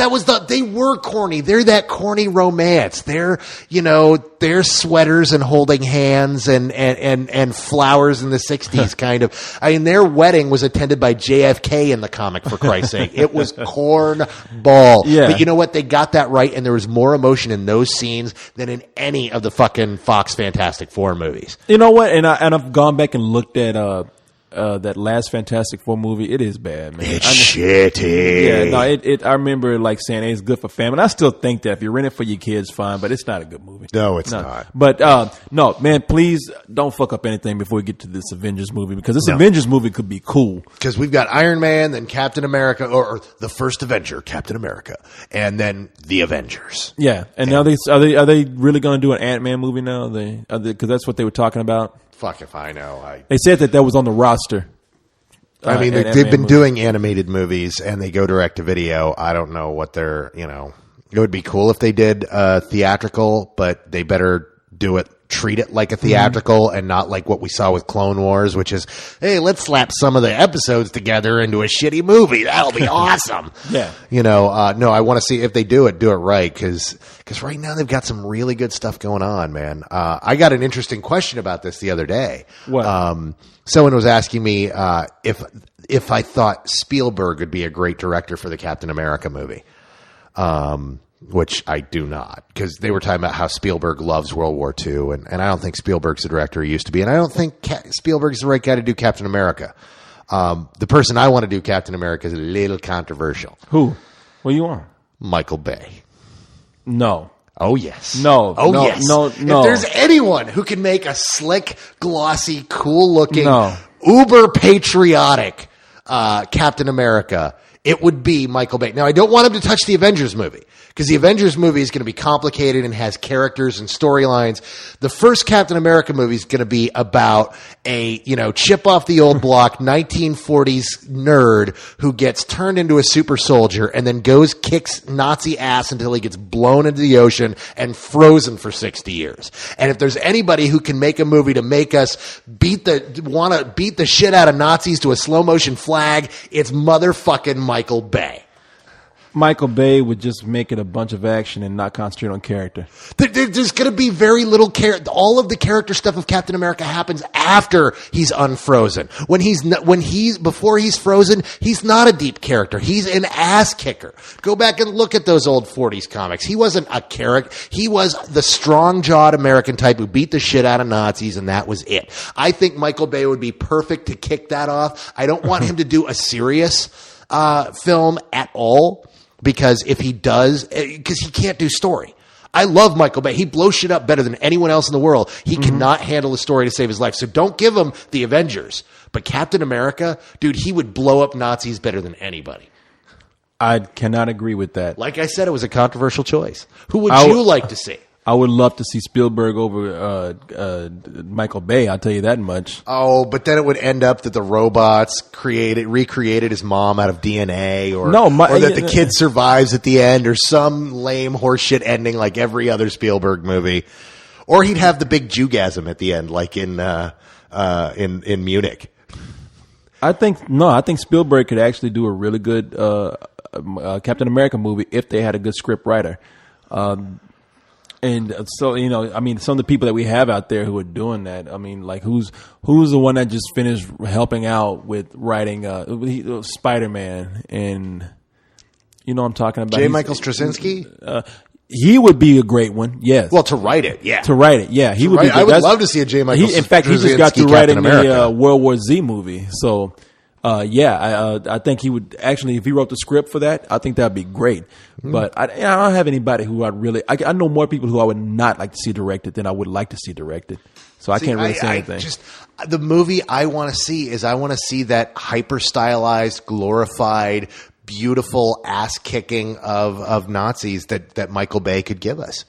they were corny. They're that corny romance. They're sweaters and holding hands and flowers in the 60s kind of. I mean, their wedding was attended by JFK in the comic, for Christ's sake. It was cornball. Yeah. But you know what? They got that right, and there was more emotion in those scenes than in any of the fucking Fox Fantastic Four movies. You know what? And I've gone back and looked at that last Fantastic Four movie. It is bad, man. It's shitty. Yeah, no, I remember saying hey, it's good for family. I still think that if you rent it for your kids, fine, but it's not a good movie. No, it's not. But no, man, please don't fuck up anything before we get to this Avengers movie, because this Avengers movie could be cool. Because we've got Iron Man, then Captain America, or the first Avenger, Captain America, and then the Avengers. Yeah, and now are they really going to do an Ant-Man movie now? Because that's what they were talking about. Fuck if I know. They said that was on the roster. I mean, an they've Ant-Man been movie. doing animated movies, and they go direct to video. I don't know what they're, it would be cool if they did theatrical, but they better treat it like a theatrical and not like what we saw with Clone Wars, which is, hey, let's slap some of the episodes together into a shitty movie. That'll be awesome. Yeah. No, I want to see if they do it right, because right now they've got some really good stuff going on, man. I got an interesting question about this the other day. What? Someone was asking me if I thought Spielberg would be a great director for the Captain America movie. Which I do not, because they were talking about how Spielberg loves World War II, and I don't think Spielberg's the director he used to be, and I don't think Spielberg's the right guy to do Captain America. The person I want to do Captain America is a little controversial. Who? What you want? Michael Bay. No. Oh, yes. No. Oh, no, yes. No. If there's anyone who can make a slick, glossy, cool-looking, No. uber-patriotic Captain America, it would be Michael Bay. Now, I don't want him to touch the Avengers movie, because the Avengers movie is going to be complicated and has characters and storylines. The first Captain America movie is going to be about a, chip off the old block 1940s nerd who gets turned into a super soldier and then kicks Nazi ass until he gets blown into the ocean and frozen for 60 years. And if there's anybody who can make a movie to make us beat the shit out of Nazis to a slow motion flag, it's motherfucking Michael Bay. Michael Bay would just make it a bunch of action and not concentrate on character. There's going to be very little character. All of the character stuff of Captain America happens after he's unfrozen. Before he's frozen, he's not a deep character. He's an ass kicker. Go back and look at those old 40s comics. He wasn't a character. He was the strong-jawed American type who beat the shit out of Nazis, and that was it. I think Michael Bay would be perfect to kick that off. I don't want him to do a serious film at all, because if he does, because he can't do story. I love Michael Bay. He blows shit up better than anyone else in the world. He cannot handle a story to save his life. So don't give him the Avengers. But Captain America, dude, he would blow up Nazis better than anybody. I cannot agree with that. Like I said, it was a controversial choice. Who would you like to see? I would love to see Spielberg over Michael Bay. I'll tell you that much. Oh, but then it would end up that the robots recreated his mom out of DNA, or that the kid survives at the end, or some lame horseshit ending like every other Spielberg movie. Or he'd have the big Jewgasm at the end, like in Munich. I think Spielberg could actually do a really good Captain America movie if they had a good script writer. And so, I mean, some of the people that we have out there who are doing that, I mean, like who's the one that just finished helping out with writing Spider-Man, and I'm talking about J. Michael Straczynski? He would be a great one, yes. Well, to write it, yeah. He would be. I would love to see a J. Michael Straczynski. In fact, he just got through writing the World War Z movie, so. I think he would actually, if he wrote the script for that, I think that'd be great. But I don't have anybody who I know more people who I would not like to see directed than I would like to see directed. So I can't really say anything. The movie I want to see is that hyper stylized, glorified, beautiful ass kicking of Nazis that Michael Bay could give us.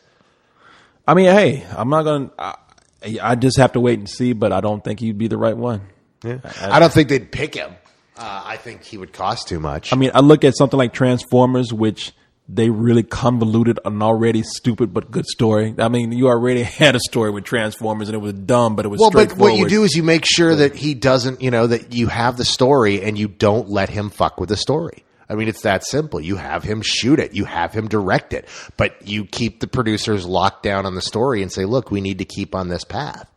I mean, hey, I'm not going to, I just have to wait and see, but I don't think he'd be the right one. Yeah. I don't think they'd pick him. I think he would cost too much. I mean, I look at something like Transformers, which they really convoluted an already stupid but good story. I mean, you already had a story with Transformers, and it was dumb, but it was straightforward. But what you do is you make sure that he doesn't, that you have the story and you don't let him fuck with the story. I mean, it's that simple. You have him shoot it. You have him direct it. But you keep the producers locked down on the story and say, look, we need to keep on this path.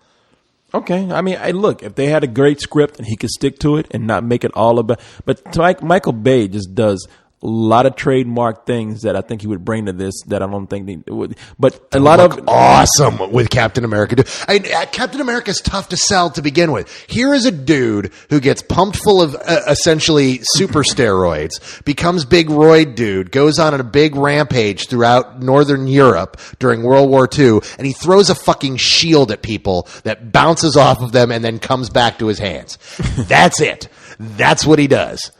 Okay. I mean, look, if they had a great script and he could stick to it and not make it all about, but Michael Bay just does a lot of trademark things that I think he would bring to this that I don't think they would. But a lot of awesome with Captain America. Captain America is tough to sell to begin with. Here is a dude who gets pumped full of essentially super steroids, becomes big roid dude, goes on a big rampage throughout Northern Europe during World War II, and he throws a fucking shield at people that bounces off of them and then comes back to his hands. That's it. That's what he does.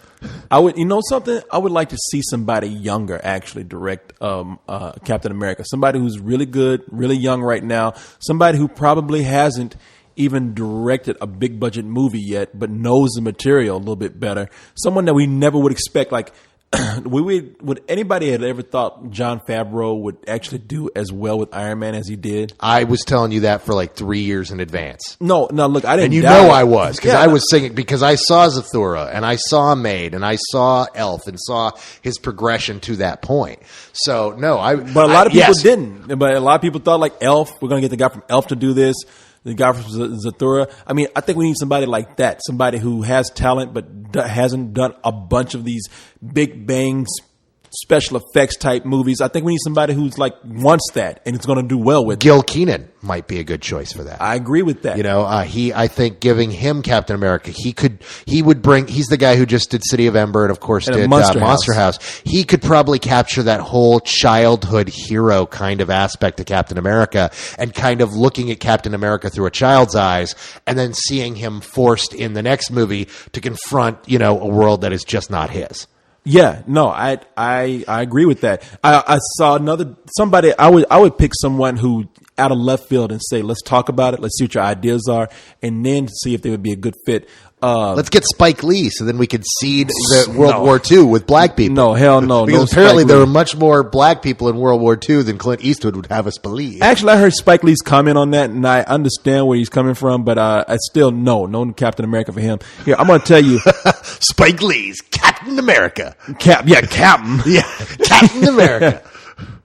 I would, something. I would like to see somebody younger actually direct Captain America. Somebody who's really good, really young right now. Somebody who probably hasn't even directed a big budget movie yet, but knows the material a little bit better. Someone that we never would expect. Like, would anybody have ever thought Jon Favreau would actually do as well with Iron Man as he did? I was telling you that for like 3 years in advance. No, look, I didn't. And I was, because I was singing, because I saw Zathura and I saw Maid and I saw Elf and saw his progression to that point. So no, but a lot of people didn't. But a lot of people thought like Elf, we're going to get the guy from Elf to do this. The guy from Zathura. I mean, I think we need somebody like that. Somebody who has talent but hasn't done a bunch of these big bang special effects type movies. I think we need somebody who's like wants that and is going to do well with it. Gil Keenan might be a good choice for that. I agree with that. I think giving him Captain America, he's the guy who just did City of Ember and of course did Monster House. He could probably capture that whole childhood hero kind of aspect to Captain America and kind of looking at Captain America through a child's eyes and then seeing him forced in the next movie to confront, a world that is just not his. Yeah, no, I agree with that. I saw somebody. I would pick someone who out of left field and say, let's talk about it. Let's see what your ideas are, and then see if they would be a good fit. Let's get Spike Lee so then we could seed the World War II with black people. No, hell no. Because apparently there were much more black people in World War II than Clint Eastwood would have us believe. Actually, I heard Spike Lee's comment on that, and I understand where he's coming from, but I still no Captain America for him. Here, I'm going to tell you. Spike Lee's Captain Captain America. Captain. Yeah, Captain America.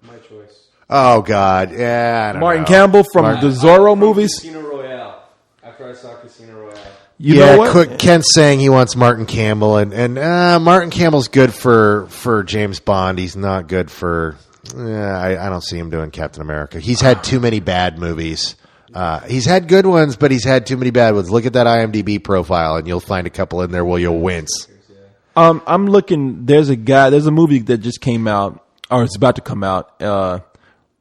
My choice. Oh God, yeah. I don't Martin know. Campbell from the Zorro From movies. Casino Royale. After I saw Casino Royale. You know what? Kent's saying he wants Martin Campbell, and Martin Campbell's good for James Bond. He's not good for. I don't see him doing Captain America. He's had too many bad movies. He's had good ones, but he's had too many bad ones. Look at that IMDb profile, and you'll find a couple in there where you'll wince. I'm looking. There's a movie that just came out, or it's about to come out.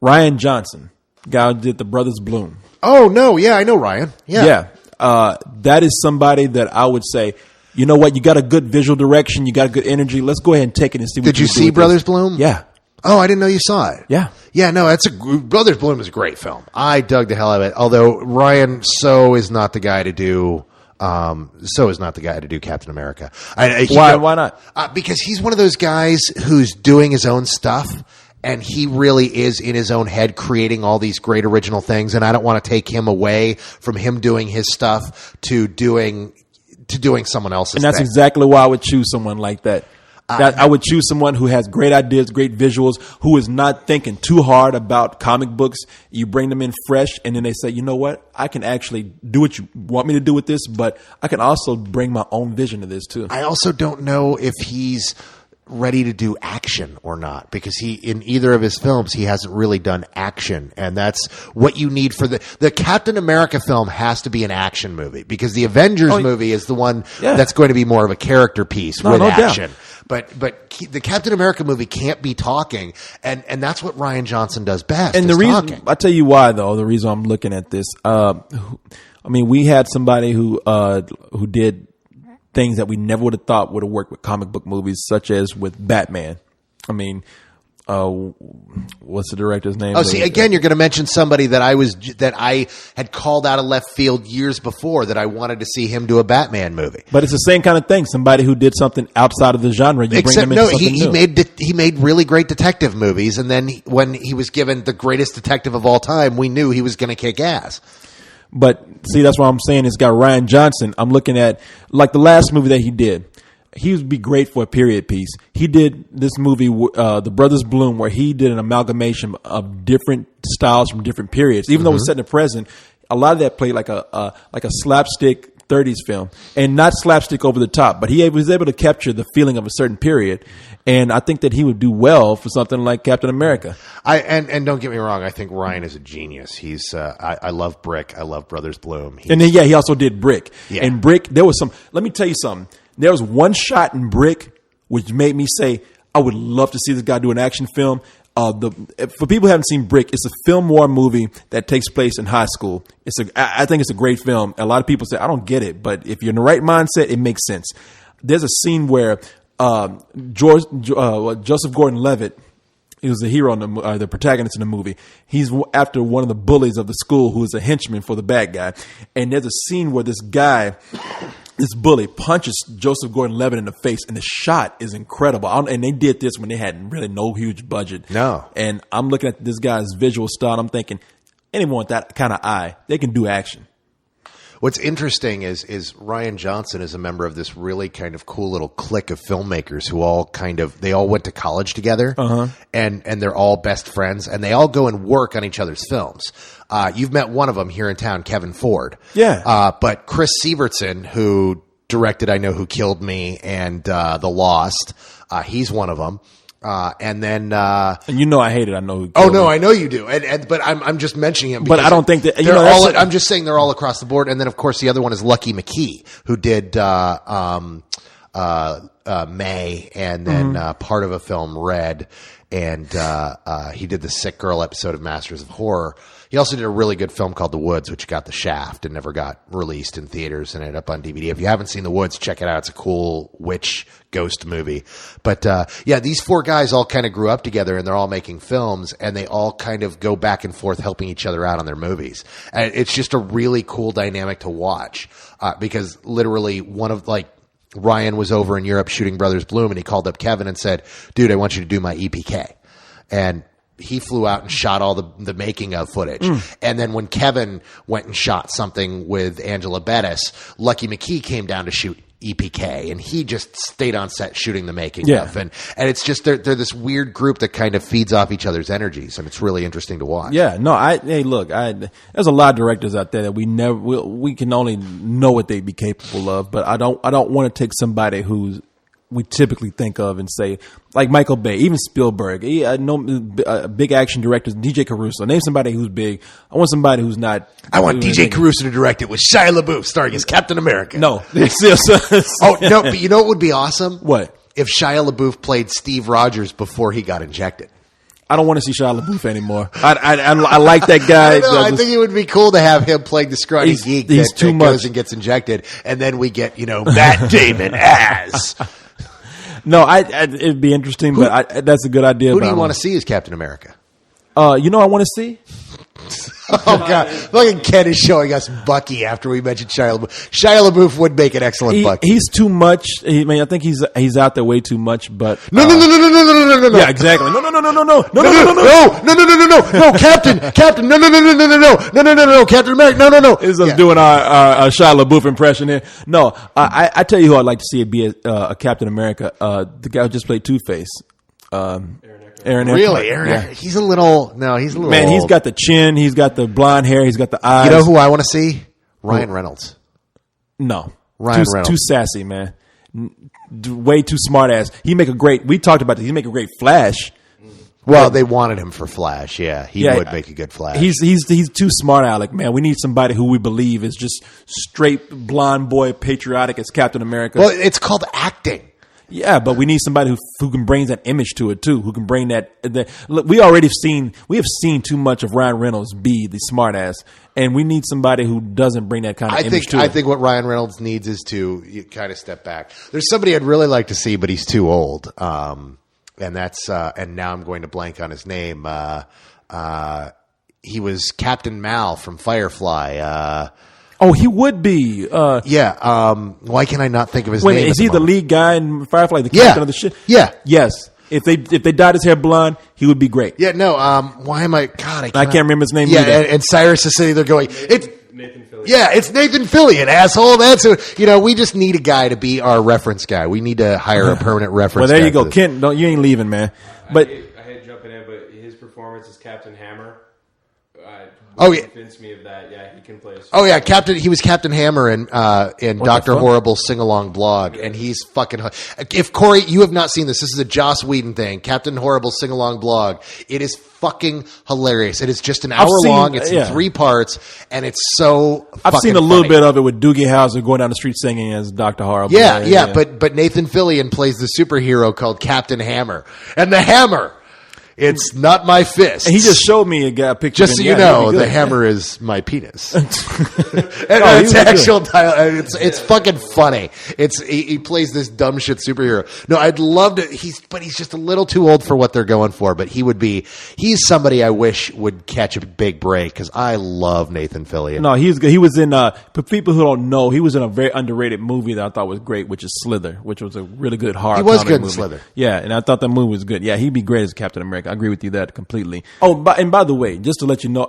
Ryan Johnson, guy who did The Brothers Bloom. Oh no, yeah, I know Ryan. Yeah. That is somebody that I would say, you know what, you got a good visual direction, you got a good energy. Let's go ahead and take it and see what Did you can do see with Brothers this. Bloom? Yeah. Oh, I didn't know you saw it. Yeah. Yeah, no, Brothers Bloom is a great film. I dug the hell out of it. Although Ryan is not the guy to do. Is not the guy to do Captain America. Why not? Because he's one of those guys who's doing his own stuff, and he really is in his own head creating all these great original things. And I don't want to take him away from him doing his stuff to doing someone else's. And that's thing. exactly why I would choose someone like that. I would choose someone who has great ideas, great visuals, who is not thinking too hard about comic books. You bring them in fresh, and then they say, you know what? I can actually do what you want me to do with this, but I can also bring my own vision to this too. I also don't know if he's ready to do action or not, because in either of his films he hasn't really done action, and that's what you need for the Captain America film. Has to be an action movie, because the Avengers movie is the one that's going to be more of a character piece with action. Doubt. But the Captain America movie can't be talking, and that's what Ryan Johnson does best. And the reason talking. I tell you why, though, the reason I'm looking at this, we had somebody who did things that we never would have thought would have worked with comic book movies, such as with Batman. What's the director's name? Oh, see, again, you're going to mention somebody that I had called out of left field years before that I wanted to see him do a Batman movie. But it's the same kind of thing. Somebody who did something outside of the genre. You bring them into something new. He made really great detective movies, and then when he was given the greatest detective of all time, we knew he was going to kick ass. But see, that's why I'm saying it's got Ryan Johnson. I'm looking at like the last movie that he did. He would be great for a period piece. He did this movie, The Brothers Bloom, where he did an amalgamation of different styles from different periods. Even though it's set in the present, a lot of that played like a slapstick 30s film, and not slapstick over the top, but he was able to capture the feeling of a certain period. And I think that he would do well for something like Captain America. And don't get me wrong, I think Ryan is a genius. He's I love Brick. I love Brothers Bloom. And then he also did Brick. Yeah. And Brick, there was some. Let me tell you something. There was one shot in Brick which made me say, I would love to see this guy do an action film. For people who haven't seen Brick, it's a film noir movie that takes place in high school. I think it's a great film. A lot of people say, I don't get it, but if you're in the right mindset, it makes sense. There's a scene where Joseph Gordon-Levitt, he was the hero, the protagonist in the movie. He's after one of the bullies of the school who is a henchman for the bad guy. And there's a scene where this bully punches Joseph Gordon-Levitt in the face, and the shot is incredible. And they did this when they had really no huge budget. No. And I'm looking at this guy's visual style, and I'm thinking, anyone with that kind of eye, they can do action. What's interesting is Ryan Johnson is a member of this really kind of cool little clique of filmmakers who they all went to college together, and they're all best friends, and they all go and work on each other's films. You've met one of them here in town, Kevin Ford. Yeah. But Chris Sievertson, who directed I Know Who Killed Me and The Lost, he's one of them. And then, and you know, I hate it. I know. Oh no, I know you do. But I'm just mentioning him. But I don't think that I'm just saying they're all across the board. And then of course the other one is Lucky McKee, who did May, and then part of a film Red, and he did the Sick Girl episode of Masters of Horror. He also did a really good film called The Woods, which got the shaft and never got released in theaters and ended up on DVD. If you haven't seen The Woods, check it out. It's a cool witch ghost movie. But these four guys all kind of grew up together, and they're all making films, and they all kind of go back and forth helping each other out on their movies. And it's just a really cool dynamic to watch, because literally Ryan was over in Europe shooting Brothers Bloom, and he called up Kevin and said, dude, I want you to do my EPK. And he flew out and shot all the making of footage. And then when Kevin went and shot something with Angela Bettis, Lucky McKee came down to shoot EPK, and he just stayed on set shooting the making Yeah. of, and it's just they're this weird group that kind of feeds off each other's energies, and it's really interesting to watch. Yeah, no, hey, look, there's a lot of directors out there that we can only know what they'd be capable of, but I don't want to take somebody who's we typically think of and say, like Michael Bay, even Spielberg, I know big action directors, DJ Caruso. Name somebody who's big. I want somebody who's not. I want DJ Caruso to direct it with Shia LaBeouf starring as Captain America. No. Oh, no, but you know what would be awesome? What? If Shia LaBeouf played Steve Rogers before he got injected. I don't want to see Shia LaBeouf anymore. I like that guy. I think it would be cool to have him playing the scrawny geek he's that too goes much. and gets injected, and then we get, Matt Damon as. No, it'd be interesting, but that's a good idea. Who do you want to see as Captain America? I want to see? Oh, God. Look at Ken is showing us Bucky after we mentioned Shia LaBeouf. Shia LaBeouf would make an excellent Bucky. He's too much. I think he's out there way too much, but... No. Yeah, exactly. No, Captain, no, Captain America, no. Is us doing our Shia LaBeouf impression here. No, I tell you who I'd like to see it be a Captain America. The guy who just played Two-Face. Aaron Really? Eckhart. Aaron, he's a little Man, he's old. got the chin, he's got the blonde hair, he's got the eyes. You know who I want to see? Ryan Reynolds. No. Ryan Reynolds. Too sassy, man. Way too smart ass. We talked about this, he'd make a great Flash. Well, they wanted him for Flash, yeah. He would make a good Flash. He's too smart aleck, man. We need somebody who we believe is just straight blonde boy patriotic as Captain America. Well, it's called acting. Yeah, but we need somebody who can bring that image to it too. Who can bring that? Look, we have seen too much of Ryan Reynolds be the smartass, and we need somebody who doesn't bring that kind of image to it. I think what Ryan Reynolds needs is to kind of step back. There's somebody I'd really like to see, but he's too old. And that's and now I'm going to blank on his name. He was Captain Mal from Firefly. Oh, he would be. Why can I not think of his name? Wait, is he the lead guy in Firefly, the Yeah. captain of the ship? Yeah. Yes. If they dyed his hair blonde, he would be great. Yeah, no. Why am I? God, I can't remember his name Yeah, either. and Cyrus is sitting there going, "It's Nathan Fillion. yeah, it's Nathan Fillion, asshole." That's we just need a guy to be our reference guy. We need to hire a permanent reference. Well, there guy you go, for this. Kent. You ain't leaving, man. But I hate jumping in, but his performance as Captain Hammer Oh, yeah. convinced me of that. Yeah, he can play. Oh yeah, He was Captain Hammer in Doctor fuck? Horrible's sing along blog, and he's fucking. If Corey, you have not seen this, this is a Joss Whedon thing. Captain Horrible's sing along blog. It is fucking hilarious. It is just an hour long. It's in 3 parts, and it's so. I've seen a little funny. bit of it with Doogie Howser going down the street singing as Dr. Horrible. Yeah, but Nathan Fillion plays the superhero called Captain Hammer, and the hammer. It's not my fist. And he just showed me a picture. Just so you know, the hammer is my penis. and Oh, it's actual dialogue. It's fucking funny. He plays this dumb shit superhero. No, I'd love to. He's just a little too old for what they're going for. But he's somebody I wish would catch a big break because I love Nathan Fillion. No, he's good. He was in. For people who don't know, he was in a very underrated movie that I thought was great, which is Slither, which was a really good horror. He was comedy good in movie. Slither. Yeah, and I thought that movie was good. Yeah, he'd be great as Captain America. I agree with you that completely. Oh, and by the way, just to let you know,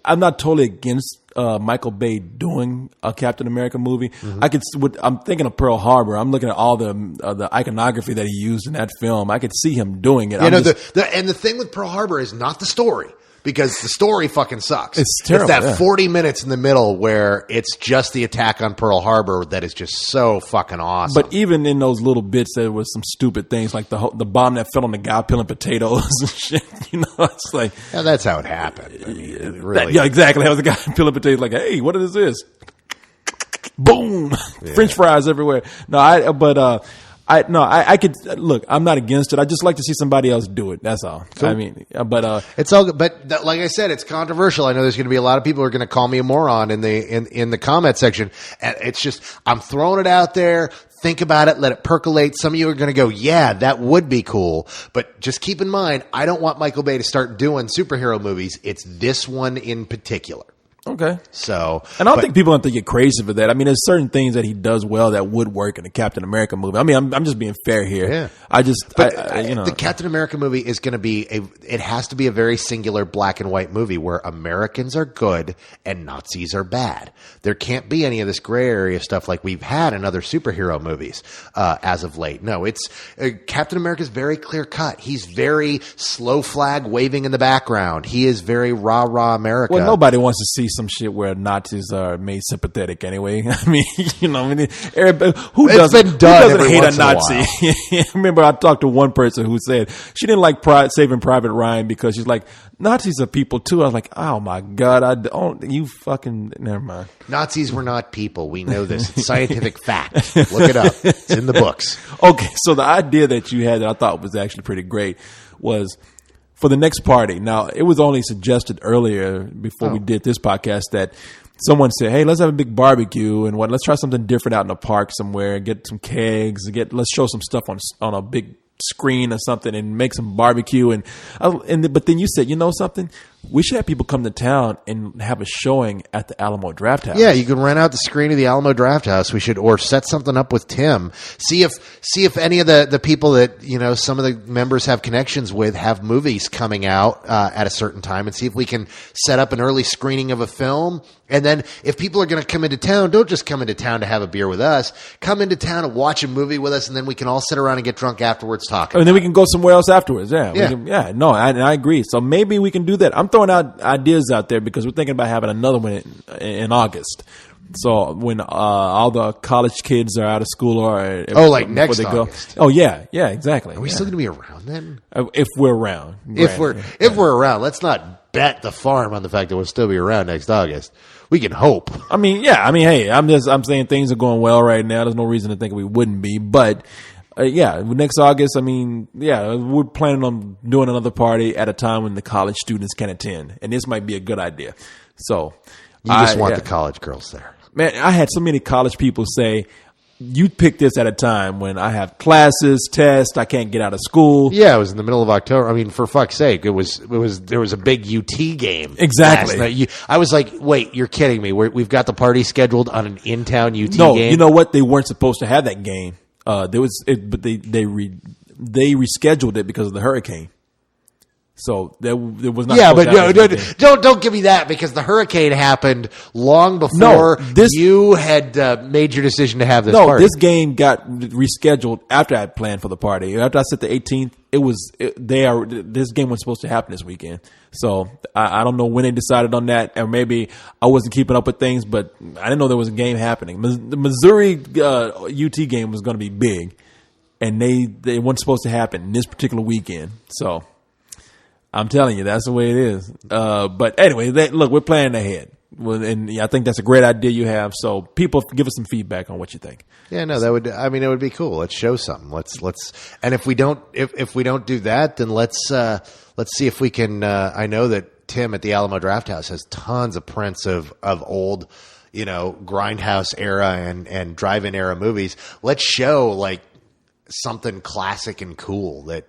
I'm not totally against Michael Bay doing a Captain America movie. Mm-hmm. I'm thinking of Pearl Harbor. I'm looking at all the iconography that he used in that film. I could see him doing it. Yeah, the thing with Pearl Harbor is not the story. Because the story fucking sucks. It's terrible. It's that 40 minutes in the middle where it's just the attack on Pearl Harbor that is just so fucking awesome. But even in those little bits, there was some stupid things like the bomb that fell on the guy peeling potatoes and shit. It's like that's how it happened. I mean, it really, yeah, exactly. That was the guy peeling potatoes. Like, hey, what is this? Boom! French fries everywhere. No, I could look. I'm not against it. I just like to see somebody else do it. That's all. Cool. I mean, but it's all good. But like I said, it's controversial. I know there's going to be a lot of people who are going to call me a moron in the comment section. And it's just I'm throwing it out there. Think about it. Let it percolate. Some of you are going to go, yeah, that would be cool. But just keep in mind, I don't want Michael Bay to start doing superhero movies. It's this one in particular. Okay. So, And I don't think people have to get crazy for that. I mean, there's certain things that he does well that would work in a Captain America movie. I mean, I'm just being fair here. Yeah. The Captain America movie is going to be it has to be a very singular black and white movie where Americans are good and Nazis are bad. There can't be any of this gray area stuff like we've had in other superhero movies as of late. No, it's Captain America's very clear cut. He's very slow flag waving in the background. He is very rah rah America. Well, nobody wants to see some shit where Nazis are made sympathetic anyway. I mean, who doesn't every hate a once in a Nazi? I remember I talked to one person who said she didn't like Saving Private Ryan because she's like, Nazis are people too. I was like, oh my God, never mind. Nazis were not people. We know this. It's scientific fact. Look it up. It's in the books. Okay, so the idea that you had that I thought was actually pretty great was for the next party. Now, it was only suggested earlier before we did this podcast that someone said, hey, let's have a big barbecue and let's try something different out in the park somewhere, get some kegs, let's show some stuff on a big screen or something and make some barbecue. But then you said, you know something? We should have people come to town and have a showing at the Alamo Drafthouse. Yeah, you can rent out the screen of the Alamo Drafthouse. We should, or set something up with Tim. See if any of the people that some of the members have connections with have movies coming out at a certain time, and see if we can set up an early screening of a film. And then if people are going to come into town, don't just come into town to have a beer with us. Come into town and watch a movie with us, and then we can all sit around and get drunk afterwards talking. And then we can go somewhere else afterwards. Yeah. Yeah. I agree. So maybe we can do that. I'm throwing out ideas out there because we're thinking about having another one in August. So when all the college kids are out of school or like next August. Oh yeah, exactly. Are we still going to be around then? If we're around. If we're around, let's not bet the farm on the fact that we'll still be around next August. We can hope. I mean, hey, I'm saying things are going well right now. There's no reason to think we wouldn't be, but next August, we're planning on doing another party at a time when the college students can attend, and this might be a good idea. So you just want the college girls there. Man, I had so many college people say, you pick this at a time when I have classes, tests, I can't get out of school. Yeah, it was in the middle of October. I mean, for fuck's sake, there was a big UT game. Exactly. Last night. I was like, wait, you're kidding me. We've got the party scheduled on an in-town UT game? No, you know what? They weren't supposed to have that game. But they rescheduled it because of the hurricane. So there was not. Yeah, but don't give me that, because the hurricane happened long before you had made your decision to have this party. No, this game got rescheduled after I had planned for the party. After I said the 18th, this game was supposed to happen this weekend. So I don't know when they decided on that, or maybe I wasn't keeping up with things, but I didn't know there was a game happening. The Missouri UT game was going to be big, and they weren't supposed to happen this particular weekend. So I'm telling you, that's the way it is. But anyway, look, we're planning ahead. Well, and I think that's a great idea you have. So people, give us some feedback on what you think. Yeah, no, it would be cool. Let's show something. And if we don't do that, then let's see if we can. I know that Tim at the Alamo Drafthouse has tons of prints of old, Grindhouse era and drive-in era movies. Let's show like something classic and cool that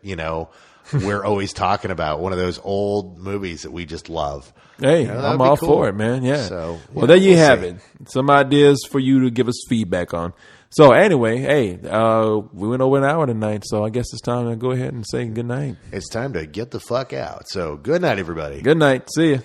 we're always talking about, one of those old movies that we just love. Hey, I'm all for it, man. Yeah. So, well, there you have it. Some ideas for you to give us feedback on. So anyway, hey, we went over an hour tonight, so I guess it's time to go ahead and say good night. It's time to get the fuck out. So good night, everybody. Good night. See ya.